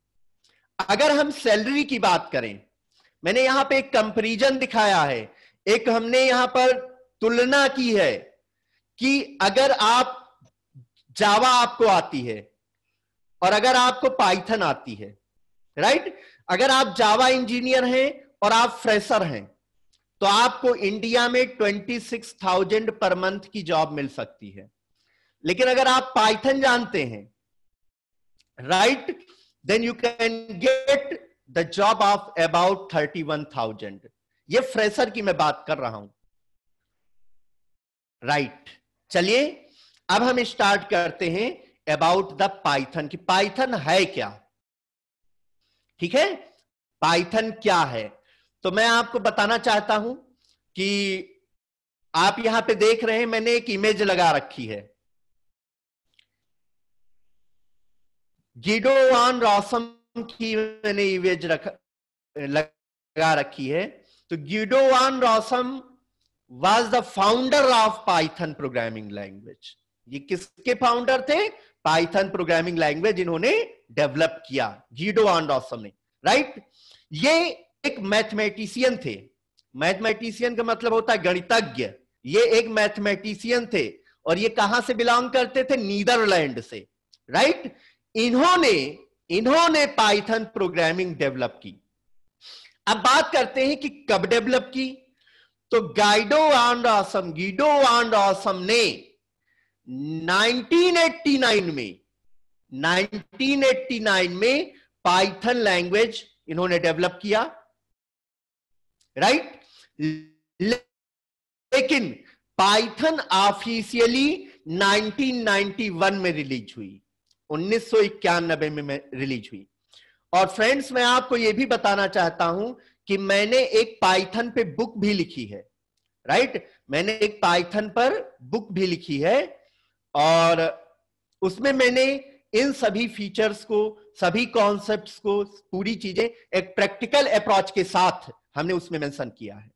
अगर हम सैलरी की बात करें, मैंने यहां पे एक कंपैरिजन दिखाया है, एक हमने यहां पर तुलना की है कि अगर आप जावा आपको आती है और अगर आपको पाइथन आती है, राइट, अगर आप जावा इंजीनियर हैं और आप फ्रेशर हैं तो आपको इंडिया में 26,000 पर मंथ की जॉब मिल सकती है। लेकिन अगर आप पाइथन जानते हैं, right, then you can get the job of about 31,000। ये फ्रेशर की मैं बात कर रहा हूं, राइट। चलिए अब हम स्टार्ट करते हैं अबाउट द पाइथन कि पाइथन है क्या। ठीक है, पाइथन क्या है? तो मैं आपको बताना चाहता हूं कि आप यहां पे देख रहे हैं, मैंने एक इमेज लगा रखी है। गिडो वान रॉसम की मैंने इमेज लगा रखी है। तो Guido van Rossum was the founder of Python programming language। ये किसके फाउंडर थे? पाइथन प्रोग्रामिंग लैंग्वेज इन्होंने डेवलप किया गिडो वान रॉसम ने, राइट। ये एक मैथमेटिशियन थे। मैथमेटिशियन का मतलब होता है गणितज्ञ। ये एक मैथमेटिशियन थे और ये कहां से बिलोंग करते थे? नीदरलैंड से, राइट। इन्होंने पाइथन प्रोग्रामिंग डेवलप की। अब बात करते हैं कि कब डेवलप की। तो गिडो वान रॉसम ने 1989 में पाइथन लैंग्वेज इन्होंने डेवलप किया, राइट। लेकिन पाइथन ऑफिशियली 1991 में रिलीज हुई, 1991 में रिलीज हुई। और फ्रेंड्स, मैं आपको यह भी बताना चाहता हूं कि मैंने एक पाइथन पे बुक भी लिखी है, राइट। मैंने एक पाइथन पर बुक भी लिखी है और उसमें मैंने इन सभी फीचर्स को, सभी कॉन्सेप्ट्स को, पूरी चीजें एक प्रैक्टिकल अप्रोच के साथ हमने उसमें मेंशन किया है।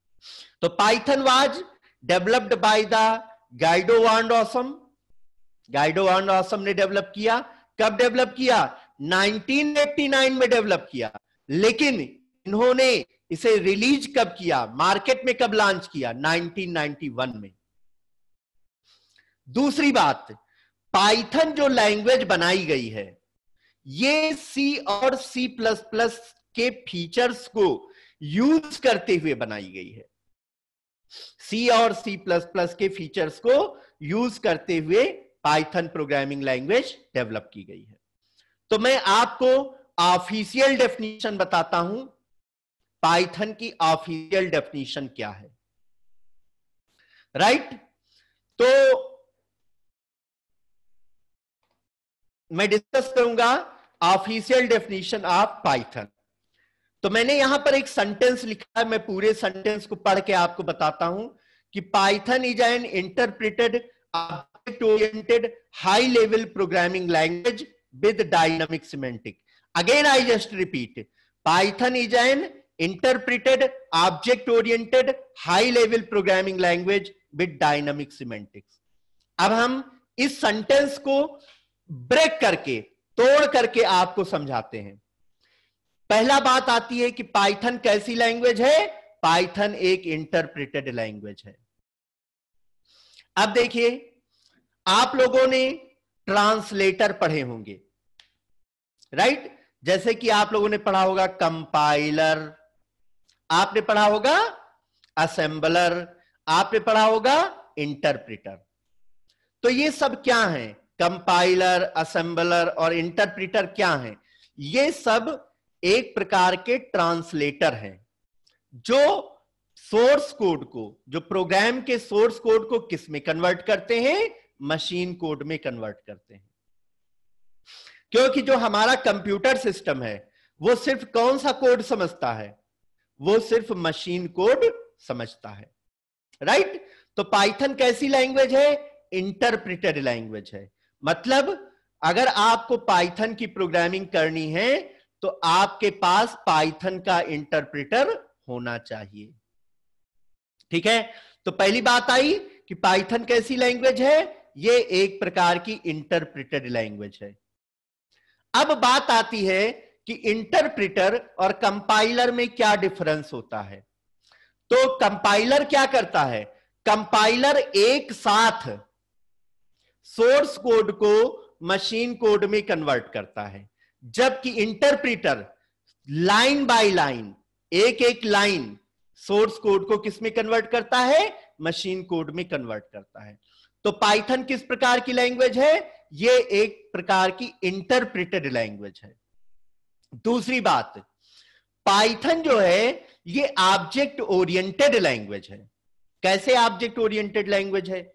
तो Python was developed by the Guido van Rossum. Guido van Rossum ने डेवलप किया। कब डेवलप किया? 1989 में डेवलप किया। लेकिन इन्होंने इसे रिलीज कब किया, मार्केट में कब लॉन्च किया? 1991 में। दूसरी बात, पाइथन जो लैंग्वेज बनाई गई है ये सी और सी प्लस प्लस के फीचर्स को यूज करते हुए बनाई गई है। सी और सी प्लस प्लस के फीचर्स को यूज करते हुए पाइथन प्रोग्रामिंग लैंग्वेज डेवलप की गई है। तो मैं आपको ऑफिशियल डेफिनेशन बताता हूं। पाइथन की ऑफिशियल डेफिनेशन क्या है, राइट। तो मैं डिस्कस करूंगा ऑफिशियल डेफिनेशन ऑफ पाइथन। तो मैंने यहां पर एक सेंटेंस लिखा है, मैं पूरे सेंटेंस को पढ़ के आपको बताता हूं कि Python is an interpreted object oriented high level programming language with dynamic semantic. Again I just repeat, Python is an interpreted object oriented high level programming language with dynamic semantics। अब हम इस सेंटेंस को break करके, तोड़ करके आपको समझाते हैं। पहला बात आती है कि पाइथन कैसी लैंग्वेज है? पाइथन एक इंटरप्रेटेड लैंग्वेज है। अब देखिए, आप लोगों ने ट्रांसलेटर पढ़े होंगे, राइट। जैसे कि आप लोगों ने पढ़ा होगा कंपाइलर, आपने पढ़ा होगा असेंबलर, आपने पढ़ा होगा इंटरप्रेटर। तो ये सब क्या है? कंपाइलर, असेंबलर और इंटरप्रेटर क्या है? ये सब एक प्रकार के ट्रांसलेटर हैं जो सोर्स कोड को, जो प्रोग्राम के सोर्स कोड को किस में कन्वर्ट करते हैं? मशीन कोड में कन्वर्ट करते हैं। क्योंकि जो हमारा कंप्यूटर सिस्टम है वो सिर्फ कौन सा कोड समझता है? वो सिर्फ मशीन कोड समझता है, राइट। तो पाइथन कैसी लैंग्वेज है? इंटरप्रेटेड लैंग्वेज है। मतलब अगर आपको पाइथन की प्रोग्रामिंग करनी है तो आपके पास पाइथन का इंटरप्रेटर होना चाहिए, ठीक है। तो पहली बात आई कि पाइथन कैसी लैंग्वेज है? ये एक प्रकार की इंटरप्रेटेड लैंग्वेज है। अब बात आती है कि इंटरप्रेटर और कंपाइलर में क्या डिफरेंस होता है। तो कंपाइलर क्या करता है? कंपाइलर एक साथ सोर्स कोड को मशीन कोड में कन्वर्ट करता है, जबकि इंटरप्रेटर लाइन बाय लाइन, एक एक लाइन सोर्स कोड को किस में कन्वर्ट करता है? मशीन कोड में कन्वर्ट करता है। तो पाइथन किस प्रकार की लैंग्वेज है? ये एक प्रकार की इंटरप्रेटेड लैंग्वेज है। दूसरी बात, पाइथन जो है ये ऑब्जेक्ट ओरिएंटेड लैंग्वेज है। कैसे ऑब्जेक्ट ओरिएंटेड लैंग्वेज है?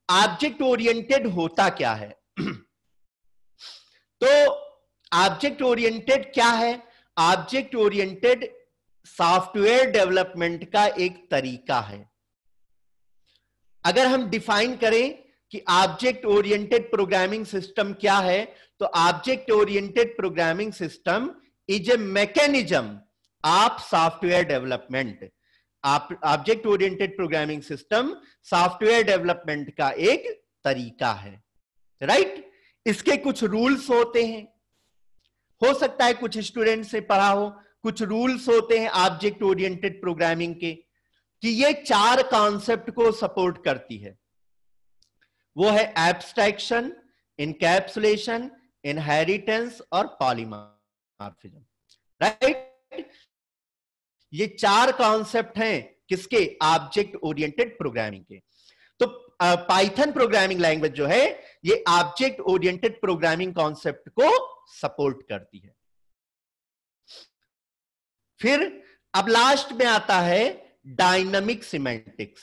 ऑब्जेक्ट ओरिएंटेड होता क्या है? तो ऑब्जेक्ट ओरिएंटेड क्या है? ऑब्जेक्ट ओरिएंटेड सॉफ्टवेयर डेवलपमेंट का एक तरीका है। अगर हम डिफाइन करें कि ऑब्जेक्ट ओरिएंटेड प्रोग्रामिंग सिस्टम क्या है, तो object oriented programming system is a mechanism आप सॉफ्टवेयर डेवलपमेंट, आप object oriented programming system software development का एक तरीका है, राइट? इसके कुछ रूल्स होते हैं, हो सकता है कुछ स्टूडेंट से पढ़ा हो, कुछ रूल्स होते हैं ऑब्जेक्ट ओरिएंटेड प्रोग्रामिंग के कि ये 4 कॉन्सेप्ट को सपोर्ट करती है। वो है एब्स्ट्रैक्शन, इनकैप्सुलेशन, इनहेरिटेंस और पॉलीमॉर्फिज्म, राइट? ये 4 कॉन्सेप्ट हैं किसके? ऑब्जेक्ट ओरिएंटेड प्रोग्रामिंग के। तो पाइथन प्रोग्रामिंग लैंग्वेज जो है ये ऑब्जेक्ट ओरिएंटेड प्रोग्रामिंग कॉन्सेप्ट को सपोर्ट करती है। फिर अब लास्ट में आता है डायनामिक सिमेंटिक्स,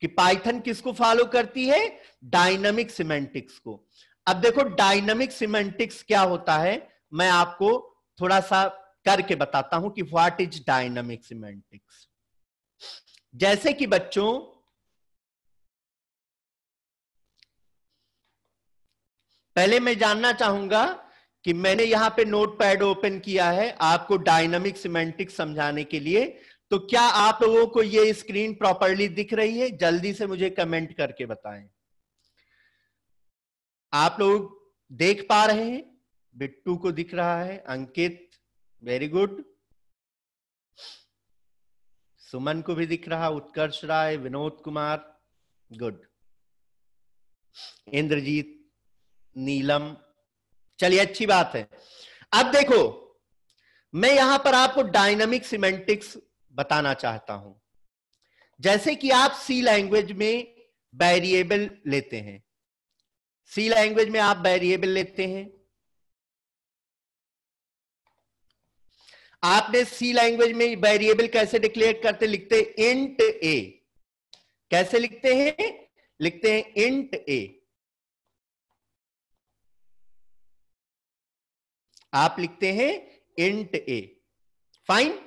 कि पाइथन किसको फॉलो करती है? डायनामिक सिमेंटिक्स को। अब देखो डायनामिक सिमेंटिक्स क्या होता है, मैं आपको थोड़ा सा करके बताता हूं कि व्हाट इज डायनामिक सिमेंटिक्स। जैसे कि बच्चों पहले मैं जानना चाहूंगा कि मैंने यहां पे नोटपैड ओपन किया है आपको डायनामिक सिमेंटिक्स समझाने के लिए, तो क्या आप लोगों को ये स्क्रीन प्रॉपरली दिख रही है? जल्दी से मुझे कमेंट करके बताएं। आप लोग देख पा रहे हैं? बिट्टू को दिख रहा है, अंकित वेरी गुड, सुमन को भी दिख रहा, उत्कर्ष राय, विनोद कुमार गुड, इंद्रजीत, नीलम, चलिए अच्छी बात है। अब देखो मैं यहां पर आपको डायनामिक सिमेंटिक्स बताना चाहता हूं। जैसे कि आप सी लैंग्वेज में वेरिएबल लेते हैं, सी लैंग्वेज में आप वेरिएबल लेते हैं, आपने सी लैंग्वेज में वेरिएबल कैसे डिक्लेयर करते? लिखते इंट ए। कैसे लिखते हैं? लिखते हैं इंट ए। आप लिखते हैं इंट ए, फाइन।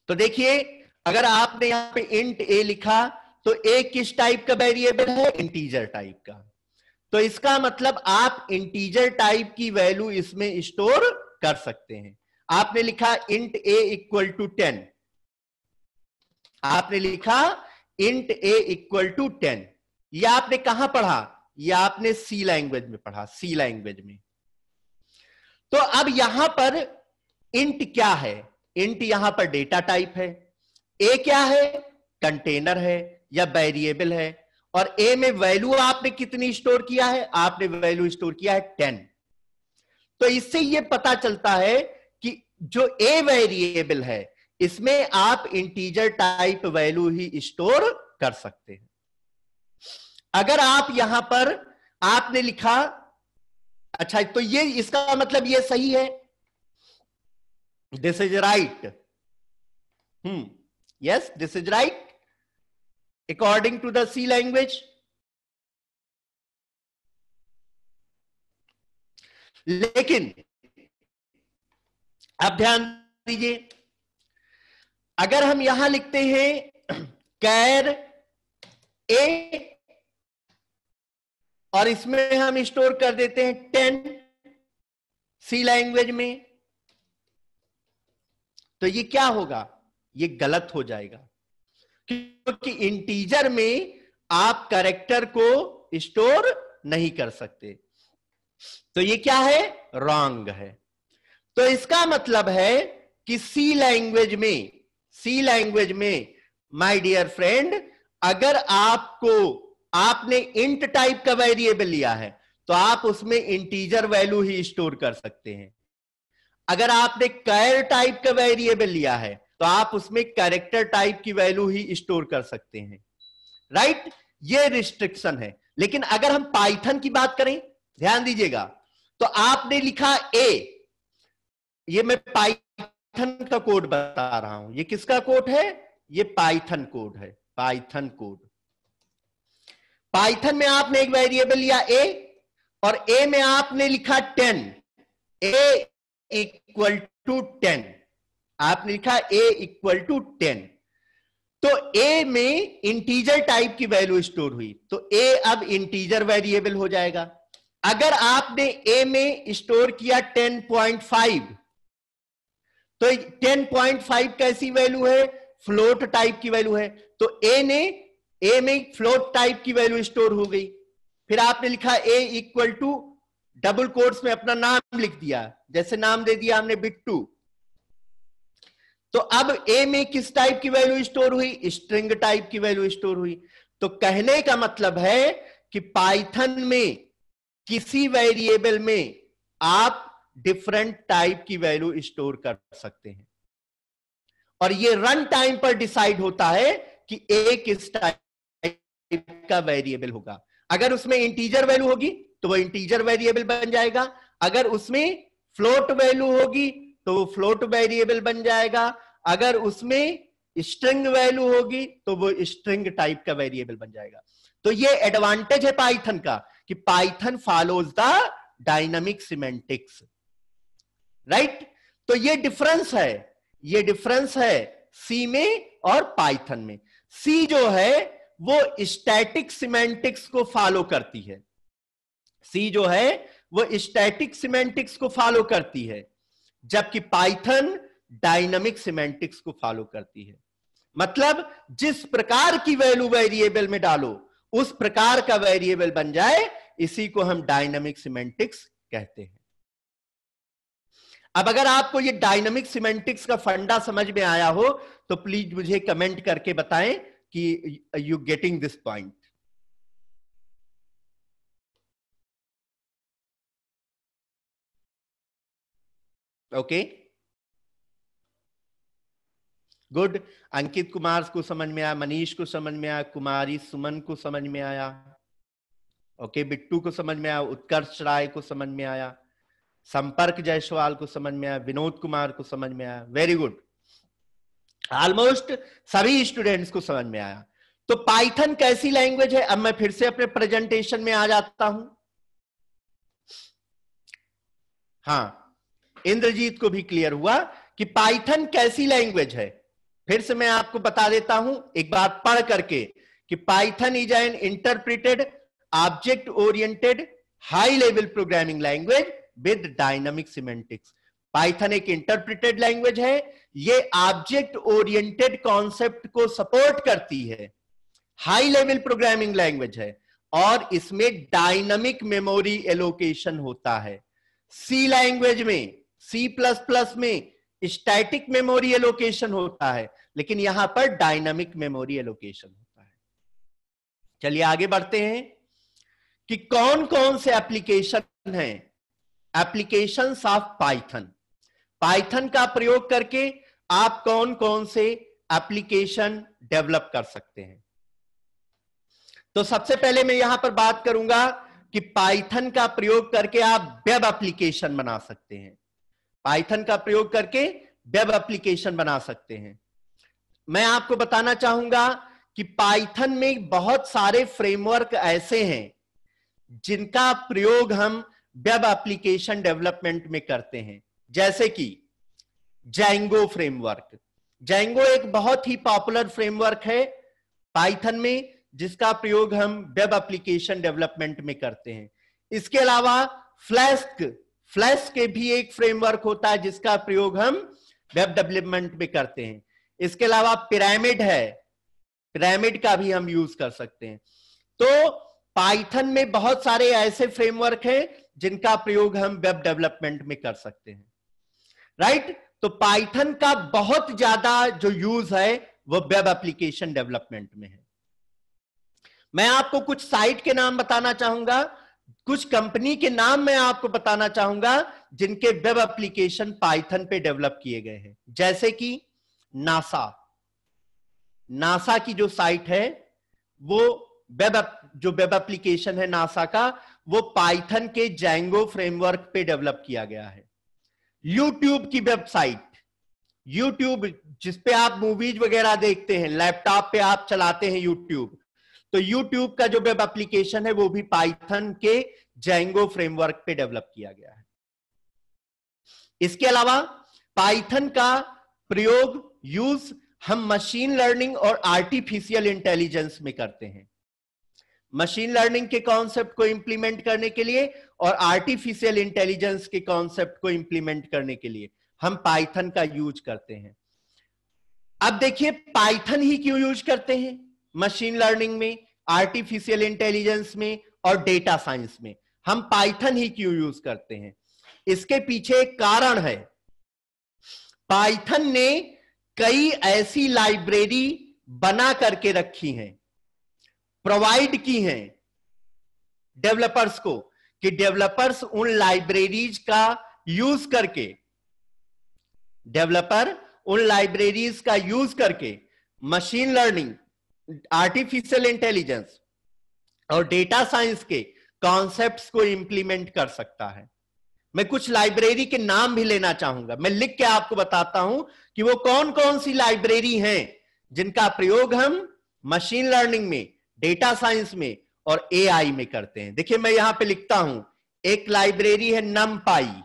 तो देखिए अगर आपने यहां पे इंट ए लिखा तो ए किस टाइप का वेरिएबल है? इंटीजर टाइप का। तो इसका मतलब आप इंटीजर टाइप की वैल्यू इसमें स्टोर कर सकते हैं। आपने लिखा इंट ए इक्वल टू 10, आपने लिखा इंट ए इक्वल टू 10। यह आपने कहां पढ़ा? यह आपने सी लैंग्वेज में पढ़ा, सी लैंग्वेज में। तो अब यहां पर इंट क्या है? इंट यहां पर डेटा टाइप है, ए क्या है? कंटेनर है या वेरिएबल है, और ए में वैल्यू आपने कितनी स्टोर किया है? आपने वैल्यू स्टोर किया है 10। तो इससे यह पता चलता है कि जो ए वेरिएबल है इसमें आप इंटीजर टाइप वैल्यू ही स्टोर कर सकते हैं। अगर आप यहां पर आपने लिखा, अच्छा तो ये इसका मतलब ये सही है, this is right, yes this is right according to the C language. लेकिन अब ध्यान दीजिए, अगर हम यहां लिखते हैं कैर ए और इसमें हम स्टोर कर देते हैं 10 सी लैंग्वेज में, तो ये क्या होगा? ये गलत हो जाएगा, क्योंकि इंटीजर में आप कैरेक्टर को स्टोर नहीं कर सकते। तो ये क्या है? रॉन्ग है। तो इसका मतलब है कि सी लैंग्वेज में माय डियर फ्रेंड, अगर आपने इंट टाइप का वेरिएबल लिया है तो आप उसमें इंटीजर वैल्यू ही स्टोर कर सकते हैं। अगर आपने कैर टाइप का वेरिएबल लिया है तो आप उसमें कैरेक्टर टाइप की वैल्यू ही स्टोर कर सकते हैं, राइट? ये रिस्ट्रिक्शन है। लेकिन अगर हम पाइथन की बात करें, ध्यान दीजिएगा, तो आपने लिखा ए, ये मैं पाइथन का कोड बता रहा हूं, ये किसका कोड है? ये पाइथन कोड है, पाइथन कोड। पाइथन में आपने एक वेरिएबल लिया ए, और ए में आपने लिखा 10, ए इक्वल टू 10, आपने लिखा ए इक्वल टू 10। तो ए में इंटीजर टाइप की वैल्यू स्टोर हुई, तो ए अब इंटीजर वेरिएबल हो जाएगा। अगर आपने ए में स्टोर किया 10.5, तो 10.5 कैसी वैल्यू है? फ्लोट टाइप की वैल्यू है। तो ए में फ्लोट टाइप की वैल्यू स्टोर हो गई। फिर आपने लिखा ए इक्वल टू डबल कोट्स में अपना नाम लिख दिया, जैसे नाम दे दिया हमने बिट्टू। तो अब ए में किस टाइप की वैल्यू स्टोर हुई? स्ट्रिंग टाइप की वैल्यू स्टोर हुई। तो कहने का मतलब है कि पाइथन में किसी वेरिएबल में आप डिफरेंट टाइप की वैल्यू स्टोर कर सकते हैं, और ये रन टाइम पर डिसाइड होता है कि ए किस टाइप का वेरिएबल होगा। अगर उसमें इंटीजर वैल्यू होगी तो वो इंटीजर वेरिएबल बन जाएगा, अगर उसमें फ्लोट वैल्यू होगी तो वो फ्लोट वेरिएबल बन जाएगा, अगर उसमें स्ट्रिंग वैल्यू होगी तो वो स्ट्रिंग टाइप का वेरिएबल बन जाएगा। तो ये एडवांटेज है पाइथन का कि Python follows the dynamic semantics, right. तो ये डिफरेंस है सी में और पाइथन में। सी जो है वो स्टैटिक सिमेंटिक्स को फॉलो करती है, सी जो है वो स्टैटिक सिमेंटिक्स को फॉलो करती है, जबकि पाइथन डायनामिक सिमेंटिक्स को फॉलो करती है। मतलब जिस प्रकार की वैल्यू वेरिएबल में डालो उस प्रकार का वेरिएबल बन जाए, इसी को हम डायनामिक सिमेंटिक्स कहते हैं। अब अगर आपको ये डायनामिक सिमेंटिक्स का फंडा समझ में आया हो तो प्लीज मुझे कमेंट करके बताएं कि you getting this point. Okay, good. Ankit Kumar को समझ में आया, मनीष को समझ में आया, कुमारी सुमन को समझ में आया, ओके, बिट्टू को समझ में आया, उत्कर्ष राय को समझ में आया, संपर्क जायसवाल को समझ में आया, विनोद कुमार को समझ में आया, वेरी गुड। ऑलमोस्ट सभी स्टूडेंट्स को समझ में आया। तो पाइथन कैसी लैंग्वेज है? अब मैं फिर से अपने प्रेजेंटेशन में आ जाता हूं। हाँ, इंद्रजीत को भी क्लियर हुआ कि पाइथन कैसी लैंग्वेज है। फिर से मैं आपको बता देता हूं एक बार पढ़ करके कि Python is an interpreted object oriented high level programming language with dynamic semantics. Python एक इंटरप्रिटेड लैंग्वेज है, ये ऑब्जेक्ट ओरिएंटेड कॉन्सेप्ट को सपोर्ट करती है, हाई लेवल प्रोग्रामिंग लैंग्वेज है, और इसमें डायनामिक मेमोरी एलोकेशन होता है। सी लैंग्वेज में, सी प्लस प्लस में स्टैटिक मेमोरी एलोकेशन होता है, लेकिन यहां पर डायनामिक मेमोरी एलोकेशन होता है। चलिए आगे बढ़ते हैं कि कौन कौन से एप्लीकेशन हैं, एप्लीकेशंस ऑफ पाइथन। पाइथन का प्रयोग करके आप कौन कौन से एप्लीकेशन डेवलप कर सकते हैं। तो सबसे पहले मैं यहां पर बात करूंगा कि पाइथन का प्रयोग करके आप वेब एप्लीकेशन बना सकते हैं। पाइथन का प्रयोग करके वेब एप्लीकेशन बना सकते हैं। मैं आपको बताना चाहूंगा कि पाइथन में बहुत सारे फ्रेमवर्क ऐसे हैं जिनका प्रयोग हम वेब एप्लीकेशन डेवलपमेंट में करते हैं, जैसे कि जैंगो फ्रेमवर्क। जैंगो एक बहुत ही पॉपुलर फ्रेमवर्क है पाइथन में, जिसका प्रयोग हम वेब एप्लीकेशन डेवलपमेंट में करते हैं। इसके अलावा फ्लैस्क के भी एक फ्रेमवर्क होता है जिसका प्रयोग हम वेब डेवलपमेंट में करते हैं। इसके अलावा पिरामिड है, पिरामिड का भी हम यूज कर सकते हैं। तो पाइथन में बहुत सारे ऐसे फ्रेमवर्क हैं जिनका प्रयोग हम वेब डेवलपमेंट में कर सकते हैं, राइट। तो पाइथन का बहुत ज्यादा जो यूज है वो वेब एप्लीकेशन डेवलपमेंट में है। मैं आपको कुछ साइट के नाम बताना चाहूंगा, कुछ कंपनी के नाम मैं आपको बताना चाहूंगा जिनके वेब एप्लीकेशन पाइथन पे डेवलप किए गए हैं, जैसे कि नासा की जो साइट है वो वेब एप्लीकेशन है नासा का, वो पाइथन के जैंगो फ्रेमवर्क पे डेवलप किया गया है। यूट्यूब की वेबसाइट, यूट्यूब जिसपे आप मूवीज वगैरह देखते हैं, लैपटॉप पे आप चलाते हैं यूट्यूब, तो यूट्यूब का जो वेब एप्लीकेशन है वो भी पाइथन के जैंगो फ्रेमवर्क पे डेवलप किया गया है। इसके अलावा पाइथन का प्रयोग यूज हम मशीन लर्निंग और आर्टिफिशियल इंटेलिजेंस में करते हैं। मशीन लर्निंग के कॉन्सेप्ट को इंप्लीमेंट करने के लिए और आर्टिफिशियल इंटेलिजेंस के कॉन्सेप्ट को इंप्लीमेंट करने के लिए हम पाइथन का यूज करते हैं। अब देखिए पाइथन ही क्यों यूज करते हैं मशीन लर्निंग में, आर्टिफिशियल इंटेलिजेंस में और डेटा साइंस में हम पाइथन ही क्यों यूज करते हैं? इसके पीछे एक कारण है। पाइथन ने कई ऐसी लाइब्रेरी बना करके रखी हैं, प्रोवाइड की हैं डेवलपर्स को, कि डेवलपर्स उन लाइब्रेरीज का यूज करके, डेवलपर उन लाइब्रेरीज का यूज करके मशीन लर्निंग, आर्टिफिशियल इंटेलिजेंस और डेटा साइंस के कॉन्सेप्ट्स को इंप्लीमेंट कर सकता है। मैं कुछ लाइब्रेरी के नाम भी लेना चाहूंगा, मैं लिख के आपको बताता हूं कि वो कौन कौन सी लाइब्रेरी हैं जिनका प्रयोग हम मशीन लर्निंग में, डेटा साइंस में और एआई में करते हैं। देखिए मैं यहां पे लिखता हूं, एक लाइब्रेरी है नमपाई,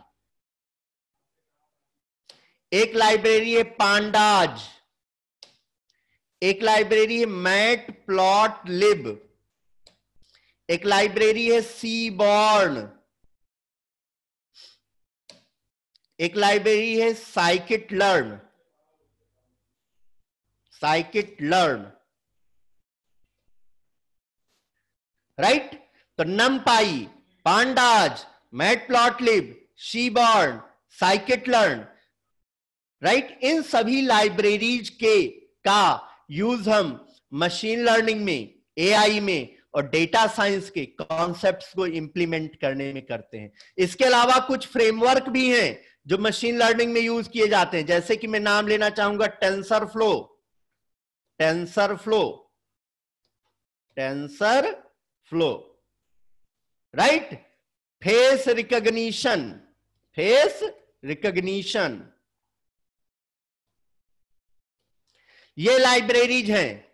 एक लाइब्रेरी है पांडाज, एक लाइब्रेरी है मैटप्लॉटलिब, एक लाइब्रेरी है सीबॉर्न, एक लाइब्रेरी है साइकिट लर्न, राइट। तो NumPy, pandas, Matplotlib, Seaborn, scikit learn, right, इन सभी लाइब्रेरीज के का यूज हम मशीन लर्निंग में, एआई में और डेटा साइंस के कॉन्सेप्ट्स को इंप्लीमेंट करने में करते हैं। इसके अलावा कुछ फ्रेमवर्क भी हैं जो मशीन लर्निंग में यूज किए जाते हैं, जैसे कि मैं नाम लेना चाहूंगा टेंसरफ्लो, राइट, फेस रिकॉग्निशन, ये लाइब्रेरीज हैं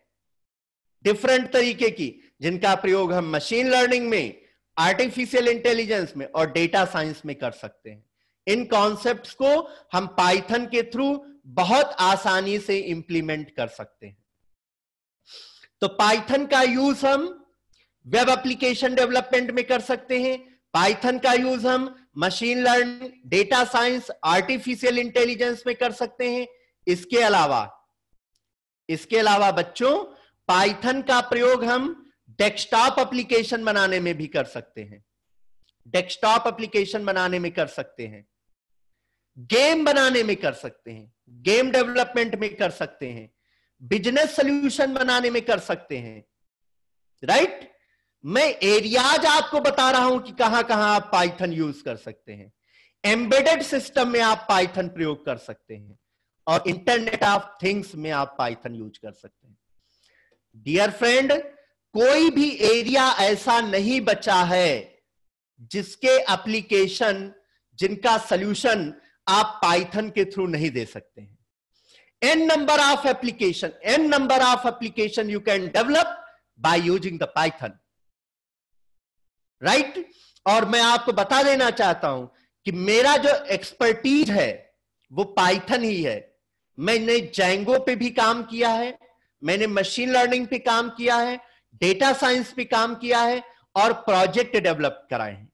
डिफरेंट तरीके की जिनका प्रयोग हम मशीन लर्निंग में, आर्टिफिशियल इंटेलिजेंस में और डेटा साइंस में कर सकते हैं। इन कॉन्सेप्ट्स को हम पाइथन के थ्रू बहुत आसानी से इंप्लीमेंट कर सकते हैं। तो पाइथन का यूज हम वेब एप्लीकेशन डेवलपमेंट में कर सकते हैं, पाइथन का यूज हम machine learning, data science, artificial intelligence में कर सकते हैं। इसके अलावा बच्चों पाइथन का प्रयोग हम डेस्कटॉप एप्लीकेशन बनाने में भी कर सकते हैं, डेस्कटॉप एप्लीकेशन बनाने में कर सकते हैं, गेम बनाने में कर सकते हैं, गेम डेवलपमेंट में कर सकते हैं, बिजनेस सॉल्यूशन बनाने में कर सकते हैं, राइट। मैं एरियाज आपको बता रहा हूं कि कहां कहां आप पाइथन यूज कर सकते हैं। एम्बेडेड सिस्टम में आप पाइथन प्रयोग कर सकते हैं और इंटरनेट ऑफ थिंग्स में आप पाइथन यूज कर सकते हैं। डियर फ्रेंड, कोई भी एरिया ऐसा नहीं बचा है जिसके एप्लीकेशन, जिनका सॉल्यूशन आप पाइथन के थ्रू नहीं दे सकते हैं। n number of application you can develop by using the Python, right? और मैं आपको बता देना चाहता हूं कि मेरा जो एक्सपर्टीज है वो पाइथन ही है। मैंने जैंगो पे भी काम किया है, मैंने मशीन लर्निंग पे काम किया है, डेटा साइंस पे काम किया है और प्रोजेक्ट डेवलप कराए हैं,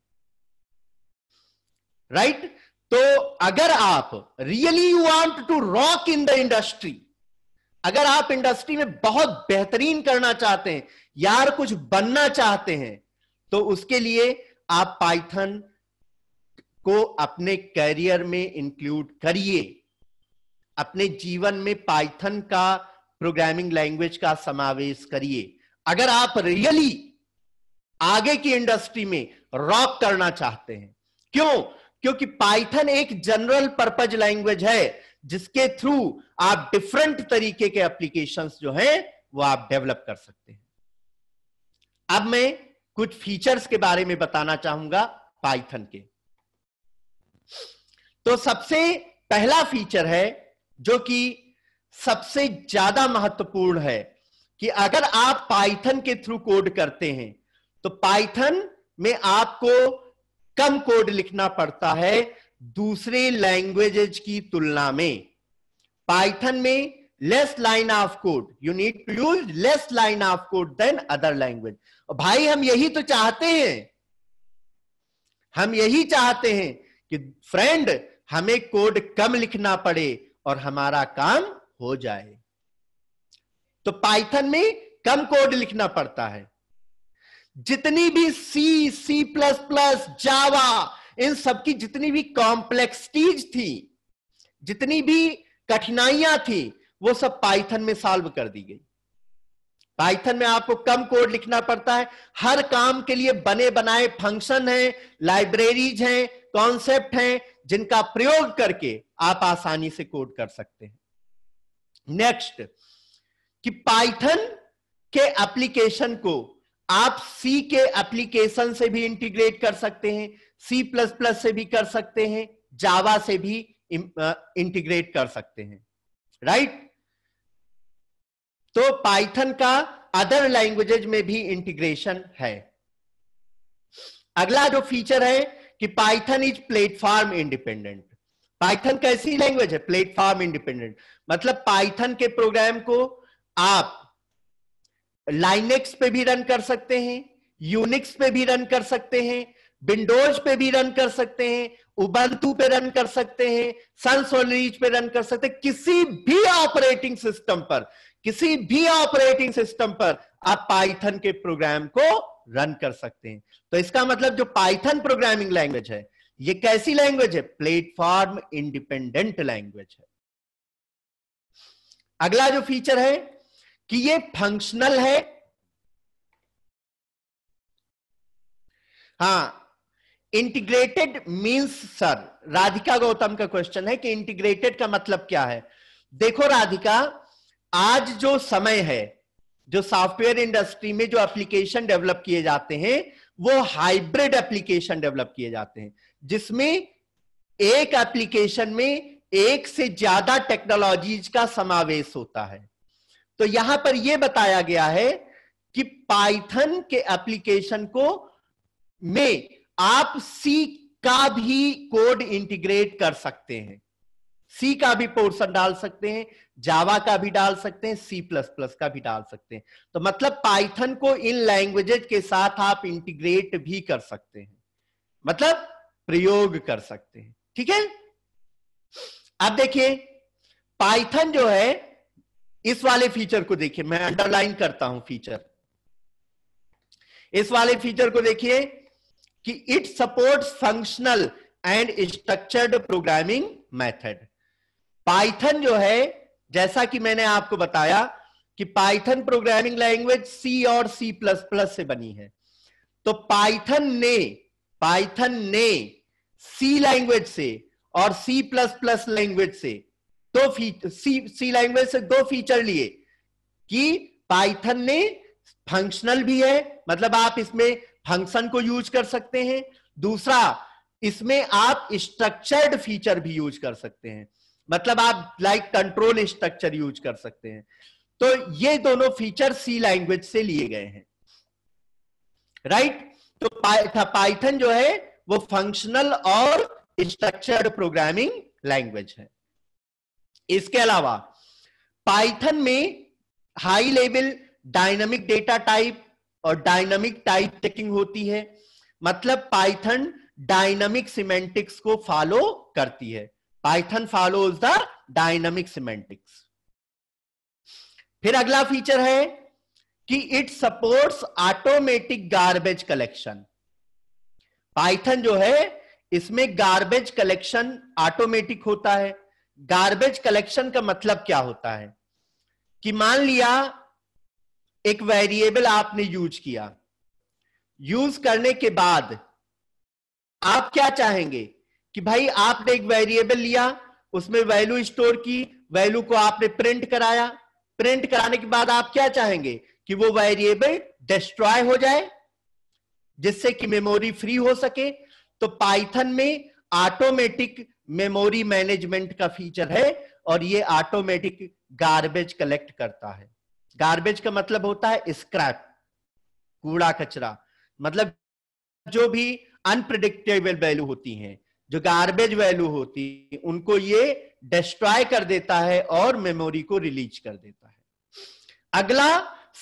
राइट। तो अगर आप really you want to rock in the industry, अगर आप इंडस्ट्री में बहुत बेहतरीन करना चाहते हैं, यार कुछ बनना चाहते हैं, तो उसके लिए आप पाइथन को अपने करियर में इंक्लूड करिए, अपने जीवन में पाइथन का प्रोग्रामिंग लैंग्वेज का समावेश करिए। अगर आप रियली आगे की इंडस्ट्री में रॉक करना चाहते हैं। क्यों? क्योंकि पाइथन एक जनरल पर्पज लैंग्वेज है जिसके थ्रू आप डिफरेंट तरीके के एप्लीकेशंस जो हैं वो आप डेवलप कर सकते हैं। अब मैं कुछ फीचर्स के बारे में बताना चाहूंगा पाइथन के। तो सबसे पहला फीचर है जो कि सबसे ज्यादा महत्वपूर्ण है कि अगर आप पाइथन के थ्रू कोड करते हैं तो पाइथन में आपको कम कोड लिखना पड़ता है दूसरे लैंग्वेजेज की तुलना में। पाइथन में less line of code, you need to use less line of code than other language. और भाई हम यही तो चाहते हैं, हम यही चाहते हैं कि फ्रेंड हमें कोड कम लिखना पड़े और हमारा काम हो जाए। तो पाइथन में कम कोड लिखना पड़ता है। जितनी भी सी, सी प्लस प्लस, जावा, इन सबकी जितनी भी कॉम्प्लेक्सिटीज थी, जितनी भी कठिनाइयां थी, वो सब पाइथन में सॉल्व कर दी गई। पाइथन में आपको कम कोड लिखना पड़ता है। हर काम के लिए बने बनाए फंक्शन हैं, लाइब्रेरीज हैं, कॉन्सेप्ट हैं, जिनका प्रयोग करके आप आसानी से कोड कर सकते हैं। नेक्स्ट, कि पाइथन के एप्लीकेशन को आप सी के एप्लीकेशन से भी इंटीग्रेट कर सकते हैं, सी प्लस प्लस से भी कर सकते हैं, जावा से भी इंटीग्रेट कर सकते हैं, राइट। तो पाइथन का अदर लैंग्वेजेज में भी इंटीग्रेशन है। अगला जो फीचर है कि Python is platform independent. Python कैसी लैंग्वेज है? Platform independent. मतलब पाइथन के प्रोग्राम को आप लाइनेक्स पे भी रन कर सकते हैं, यूनिक्स पे भी रन कर सकते हैं, विंडोज पे भी रन कर सकते हैं, उबंटू पे रन कर सकते हैं, सन सोलरिज पे रन कर सकते हैं। किसी भी ऑपरेटिंग सिस्टम पर, किसी भी ऑपरेटिंग सिस्टम पर आप पाइथन के प्रोग्राम को रन कर सकते हैं। तो इसका मतलब जो पाइथन प्रोग्रामिंग लैंग्वेज है, ये कैसी लैंग्वेज है? प्लेटफॉर्म इंडिपेंडेंट लैंग्वेज है। अगला जो फीचर है कि ये फंक्शनल है। हां, integrated means, sir Radhika Gautam का क्वेश्चन है कि इंटीग्रेटेड का मतलब क्या है। देखो राधिका, आज जो समय है, जो सॉफ्टवेयर इंडस्ट्री में जो एप्लीकेशन डेवलप किए जाते हैं, वो हाइब्रिड एप्लीकेशन डेवलप किए जाते हैं, जिसमें एक एप्लीकेशन में एक से ज्यादा टेक्नोलॉजीज का समावेश होता है। तो यहां पर यह बताया गया है कि पाइथन के एप्लीकेशन को में आप सी का भी कोड इंटीग्रेट कर सकते हैं, सी का भी पोर्शन डाल सकते हैं, जावा का भी डाल सकते हैं, सी प्लस प्लस का भी डाल सकते हैं। तो मतलब पाइथन को इन लैंग्वेजेज के साथ आप इंटीग्रेट भी कर सकते हैं, मतलब प्रयोग कर सकते हैं। ठीक है, अब देखिए पाइथन जो है, इस वाले फीचर को देखिए, मैं अंडरलाइन करता हूं फीचर। इस वाले फीचर को देखिए कि it supports functional and structured programming method. Python जो है, जैसा कि मैंने आपको बताया कि पाइथन प्रोग्रामिंग लैंग्वेज सी और सी प्लस प्लस से बनी है। तो पाइथन ने सी लैंग्वेज से और सी प्लस प्लस लैंग्वेज से सी लैंग्वेज से दो फीचर लिए कि पाइथन ने फंक्शनल भी है, मतलब आप इसमें फंक्शन को यूज कर सकते हैं। दूसरा, इसमें आप स्ट्रक्चर्ड फीचर भी यूज कर सकते हैं, मतलब आप लाइक कंट्रोल स्ट्रक्चर यूज कर सकते हैं। तो ये दोनों फीचर सी लैंग्वेज से लिए गए हैं, राइट। तो पाइथन जो है वो फंक्शनल और स्ट्रक्चर्ड प्रोग्रामिंग लैंग्वेज है। इसके अलावा पाइथन में high level dynamic data type और डायनामिक टाइप चेकिंग होती है, मतलब पाइथन डायनामिक सिमेंटिक्स को फॉलो करती है। Python follows the dynamic semantics. फिर अगला फीचर है कि it supports automatic garbage collection. Python जो है, इसमें गार्बेज कलेक्शन ऑटोमेटिक होता है। गार्बेज कलेक्शन का मतलब क्या होता है कि मान लिया एक वेरिएबल आपने यूज किया, यूज करने के बाद आप क्या चाहेंगे कि भाई आपने एक वेरिएबल लिया, उसमें वैल्यू स्टोर की, वैल्यू को आपने प्रिंट कराया, प्रिंट कराने के बाद आप क्या चाहेंगे कि वो वेरिएबल डिस्ट्रॉय हो जाए, जिससे कि मेमोरी फ्री हो सके। तो पाइथन में ऑटोमेटिक मेमोरी मैनेजमेंट का फीचर है और ये ऑटोमेटिक गार्बेज कलेक्ट करता है। गार्बेज का मतलब होता है स्क्रैप, कूड़ा कचरा, मतलब जो भी अनप्रेडिक्टेबल वैल्यू होती हैं, जो गार्बेज वैल्यू होती है, उनको ये डिस्ट्रॉय कर देता है और मेमोरी को रिलीज कर देता है। अगला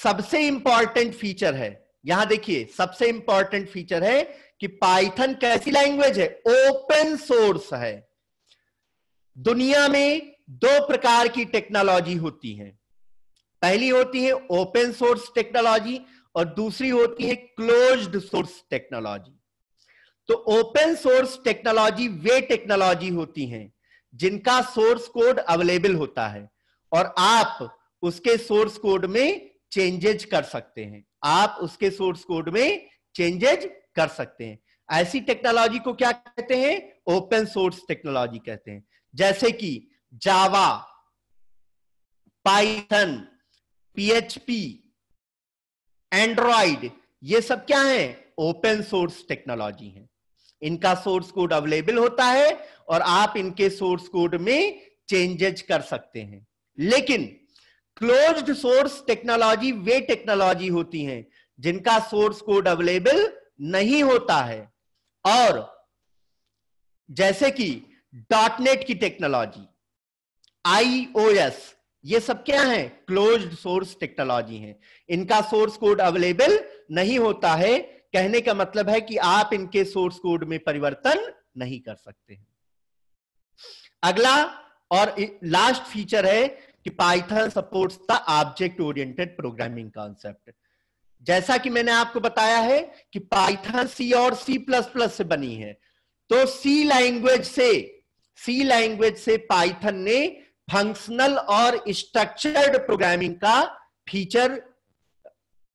सबसे इंपॉर्टेंट फीचर है, यहां देखिए सबसे इंपॉर्टेंट फीचर है कि पाइथन कैसी लैंग्वेज है? ओपन सोर्स है। दुनिया में दो प्रकार की टेक्नोलॉजी होती है। पहली होती है ओपन सोर्स टेक्नोलॉजी और दूसरी होती है क्लोज्ड सोर्स टेक्नोलॉजी। तो ओपन सोर्स टेक्नोलॉजी वे टेक्नोलॉजी होती हैं जिनका सोर्स कोड अवेलेबल होता है और आप उसके सोर्स कोड में चेंजेज कर सकते हैं। आप उसके सोर्स कोड में चेंजेज कर सकते हैं। ऐसी टेक्नोलॉजी को क्या कहते हैं? ओपन सोर्स टेक्नोलॉजी कहते हैं। जैसे कि जावा, पाइथन, पीएचपी, एंड्रॉइड, ये सब क्या है? ओपन सोर्स टेक्नोलॉजी है। इनका सोर्स कोड अवेलेबल होता है और आप इनके सोर्स कोड में चेंजेस कर सकते हैं। लेकिन क्लोज्ड सोर्स टेक्नोलॉजी वे टेक्नोलॉजी होती हैं जिनका सोर्स कोड अवेलेबल नहीं होता है। और जैसे कि डॉटनेट की टेक्नोलॉजी, iOS, ये सब क्या है? क्लोज्ड सोर्स टेक्नोलॉजी है। इनका सोर्स कोड अवेलेबल नहीं होता है। कहने का मतलब है कि आप इनके सोर्स कोड में परिवर्तन नहीं कर सकते हैं। अगला और लास्ट फीचर है कि Python supports the object oriented programming concept. जैसा कि मैंने आपको बताया है कि पाइथन सी और सी प्लस प्लस से बनी है, तो सी लैंग्वेज से पाइथन ने फंक्शनल और स्ट्रक्चर्ड प्रोग्रामिंग का फीचर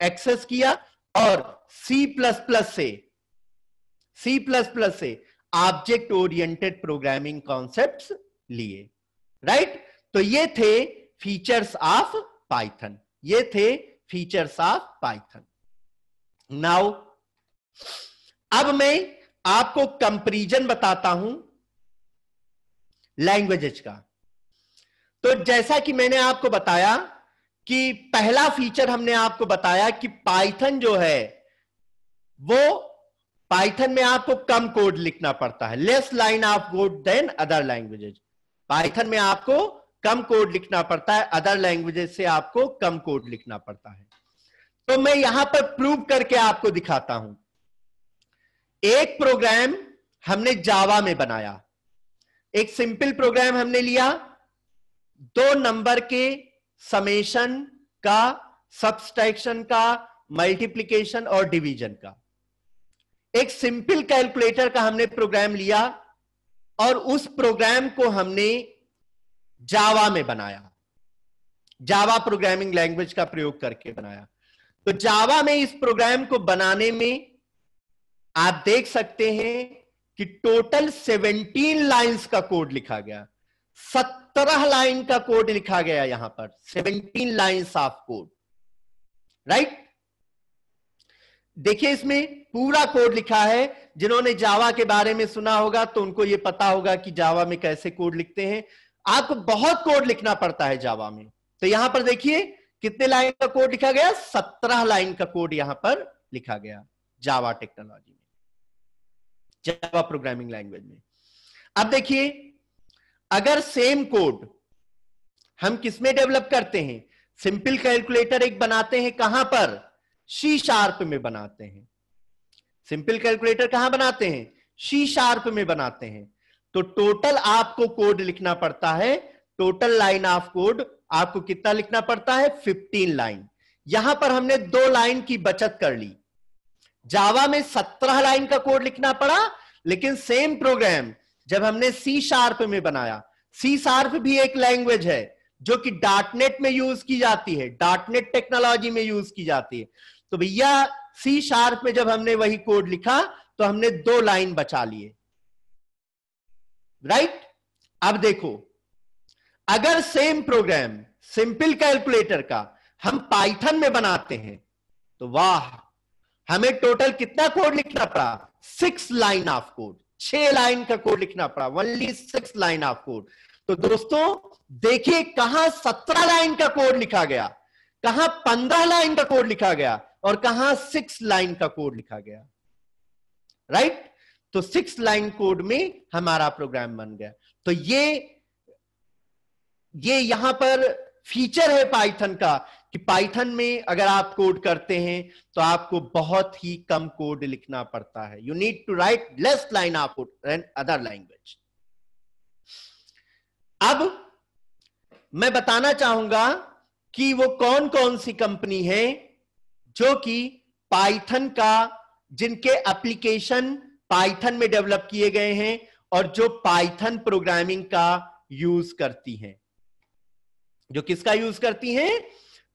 एक्सेस किया और सी प्लस प्लस से ऑब्जेक्ट ओरिएंटेड प्रोग्रामिंग कॉन्सेप्ट्स लिए। राइट? तो ये थे फीचर्स ऑफ पाइथन। नाउ अब मैं आपको कंपैरिजन बताता हूं लैंग्वेजेस का। तो जैसा कि मैंने आपको बताया कि पहला फीचर हमने आपको बताया कि पाइथन जो है वो पाइथन में आपको कम कोड लिखना पड़ता है, less line of code than other languages. Python में आपको कम कोड लिखना पड़ता है, अदर लैंग्वेजेस से आपको कम कोड लिखना पड़ता है। तो मैं यहां पर प्रूव करके आपको दिखाता हूं। एक प्रोग्राम हमने जावा में बनाया, एक सिंपल प्रोग्राम हमने लिया, 2 नंबर के समेशन का, सब्सट्रैक्शन का, मल्टीप्लिकेशन और डिवीजन का। एक सिंपल कैलकुलेटर का हमने प्रोग्राम लिया और उस प्रोग्राम को हमने जावा में बनाया, जावा प्रोग्रामिंग लैंग्वेज का प्रयोग करके बनाया। तो जावा में इस प्रोग्राम को बनाने में आप देख सकते हैं कि टोटल 17 लाइंस का कोड लिखा गया, 17 लाइन का कोड लिखा गया यहां पर, 17 लाइंस ऑफ कोड। राइट? देखिए इसमें पूरा कोड लिखा है। जिन्होंने जावा के बारे में सुना होगा तो उनको यह पता होगा कि जावा में कैसे कोड लिखते हैं। आपको बहुत कोड लिखना पड़ता है जावा में। तो यहां पर देखिए कितने लाइन का कोड लिखा गया? 17 लाइन का कोड यहां पर लिखा गया जावा टेक्नोलॉजी में, जावा प्रोग्रामिंग लैंग्वेज में। अब देखिए अगर सेम कोड हम किसमें डेवलप करते हैं? सिंपल कैलकुलेटर एक बनाते हैं, कहां पर? सी शार्प में बनाते हैं। सिंपल कैलकुलेटर कहां बनाते हैं? सी शार्प में बनाते हैं। तो टोटल आपको कोड लिखना पड़ता है, टोटल लाइन ऑफ कोड आपको कितना लिखना पड़ता है? 15 लाइन। यहां पर हमने 2 लाइन की बचत कर ली। जावा में 17 लाइन का कोड लिखना पड़ा, लेकिन सेम प्रोग्राम जब हमने सी शार्प में बनाया, सी शार्प भी एक लैंग्वेज है जो कि डॉटनेट में यूज की जाती है, डॉटनेट टेक्नोलॉजी में यूज की जाती है। तो भैया सी शार्प में जब हमने वही कोड लिखा तो हमने 2 लाइन बचा लिए। राइट? अब देखो अगर सेम प्रोग्राम सिंपल कैलकुलेटर का हम पाइथन में बनाते हैं तो वाह, हमें टोटल कितना कोड लिखना पड़ा? 6 लाइन ऑफ कोड, 6 लाइन का कोड लिखना पड़ा, ओनली 6 लाइन ऑफ कोड। तो दोस्तों देखिए कहां 17 लाइन का कोड लिखा गया, कहां 15 लाइन का कोड लिखा गया और कहां 6 लाइन का कोड लिखा गया। राइट? तो 6 लाइन कोड में हमारा प्रोग्राम बन गया। तो ये यहां पर फीचर है पाइथन का कि पाइथन में अगर आप कोड करते हैं तो आपको बहुत ही कम कोड लिखना पड़ता है। You need to write less line of code than other language. अब मैं बताना चाहूंगा कि वो कौन कौन सी कंपनी है जो कि पाइथन का, जिनके एप्लीकेशन पाइथन में डेवलप किए गए हैं और जो पाइथन प्रोग्रामिंग का यूज करती हैं। जो किसका यूज करती हैं?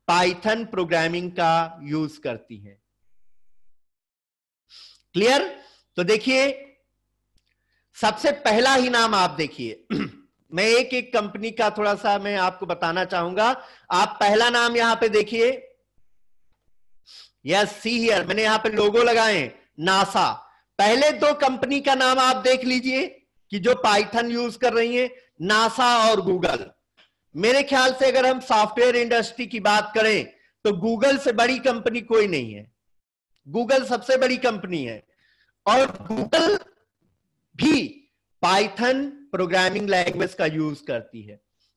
पाइथन प्रोग्रामिंग का यूज करती हैं। क्लियर? तो देखिए, सबसे पहला ही नाम आप देखिए मैं एक एक कंपनी का थोड़ा सा मैं आपको बताना चाहूंगा। आप पहला नाम यहां पे देखिए, यस सी हियर, मैंने यहां पे लोगो लगाए नासा। पहले दो कंपनी का नाम आप देख लीजिए कि जो पाइथन यूज कर रही है, नासा और गूगल। मेरे ख्याल से अगर हम सॉफ्टवेयर इंडस्ट्री की बात करें तो गूगल से बड़ी कंपनी कोई नहीं है। गूगल सबसे बड़ी कंपनी है और गूगल भी पाइथन प्रोग्रामिंग लैंग्वेज का यूज करती है।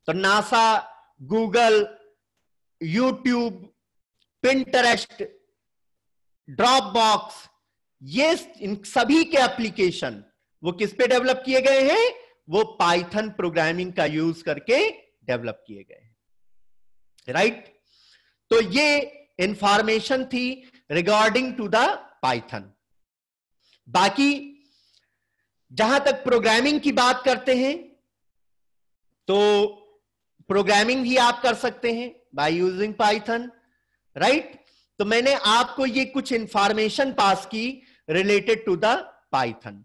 तो NASA, Google, YouTube, Pinterest, Dropbox, ये इन सभी के एप्लीकेशन वो किस पे डेवलप किए गए हैं? वो पाइथन प्रोग्रामिंग का यूज करके डेवलप किए गए हैं। राइट? तो ये इंफॉर्मेशन थी रिगार्डिंग टू द पाइथन। बाकी जहां तक प्रोग्रामिंग की बात करते हैं तो प्रोग्रामिंग भी आप कर सकते हैं बाय यूजिंग पाइथन। राइट? तो मैंने आपको ये कुछ इंफॉर्मेशन पास की रिलेटेड टू द पाइथन।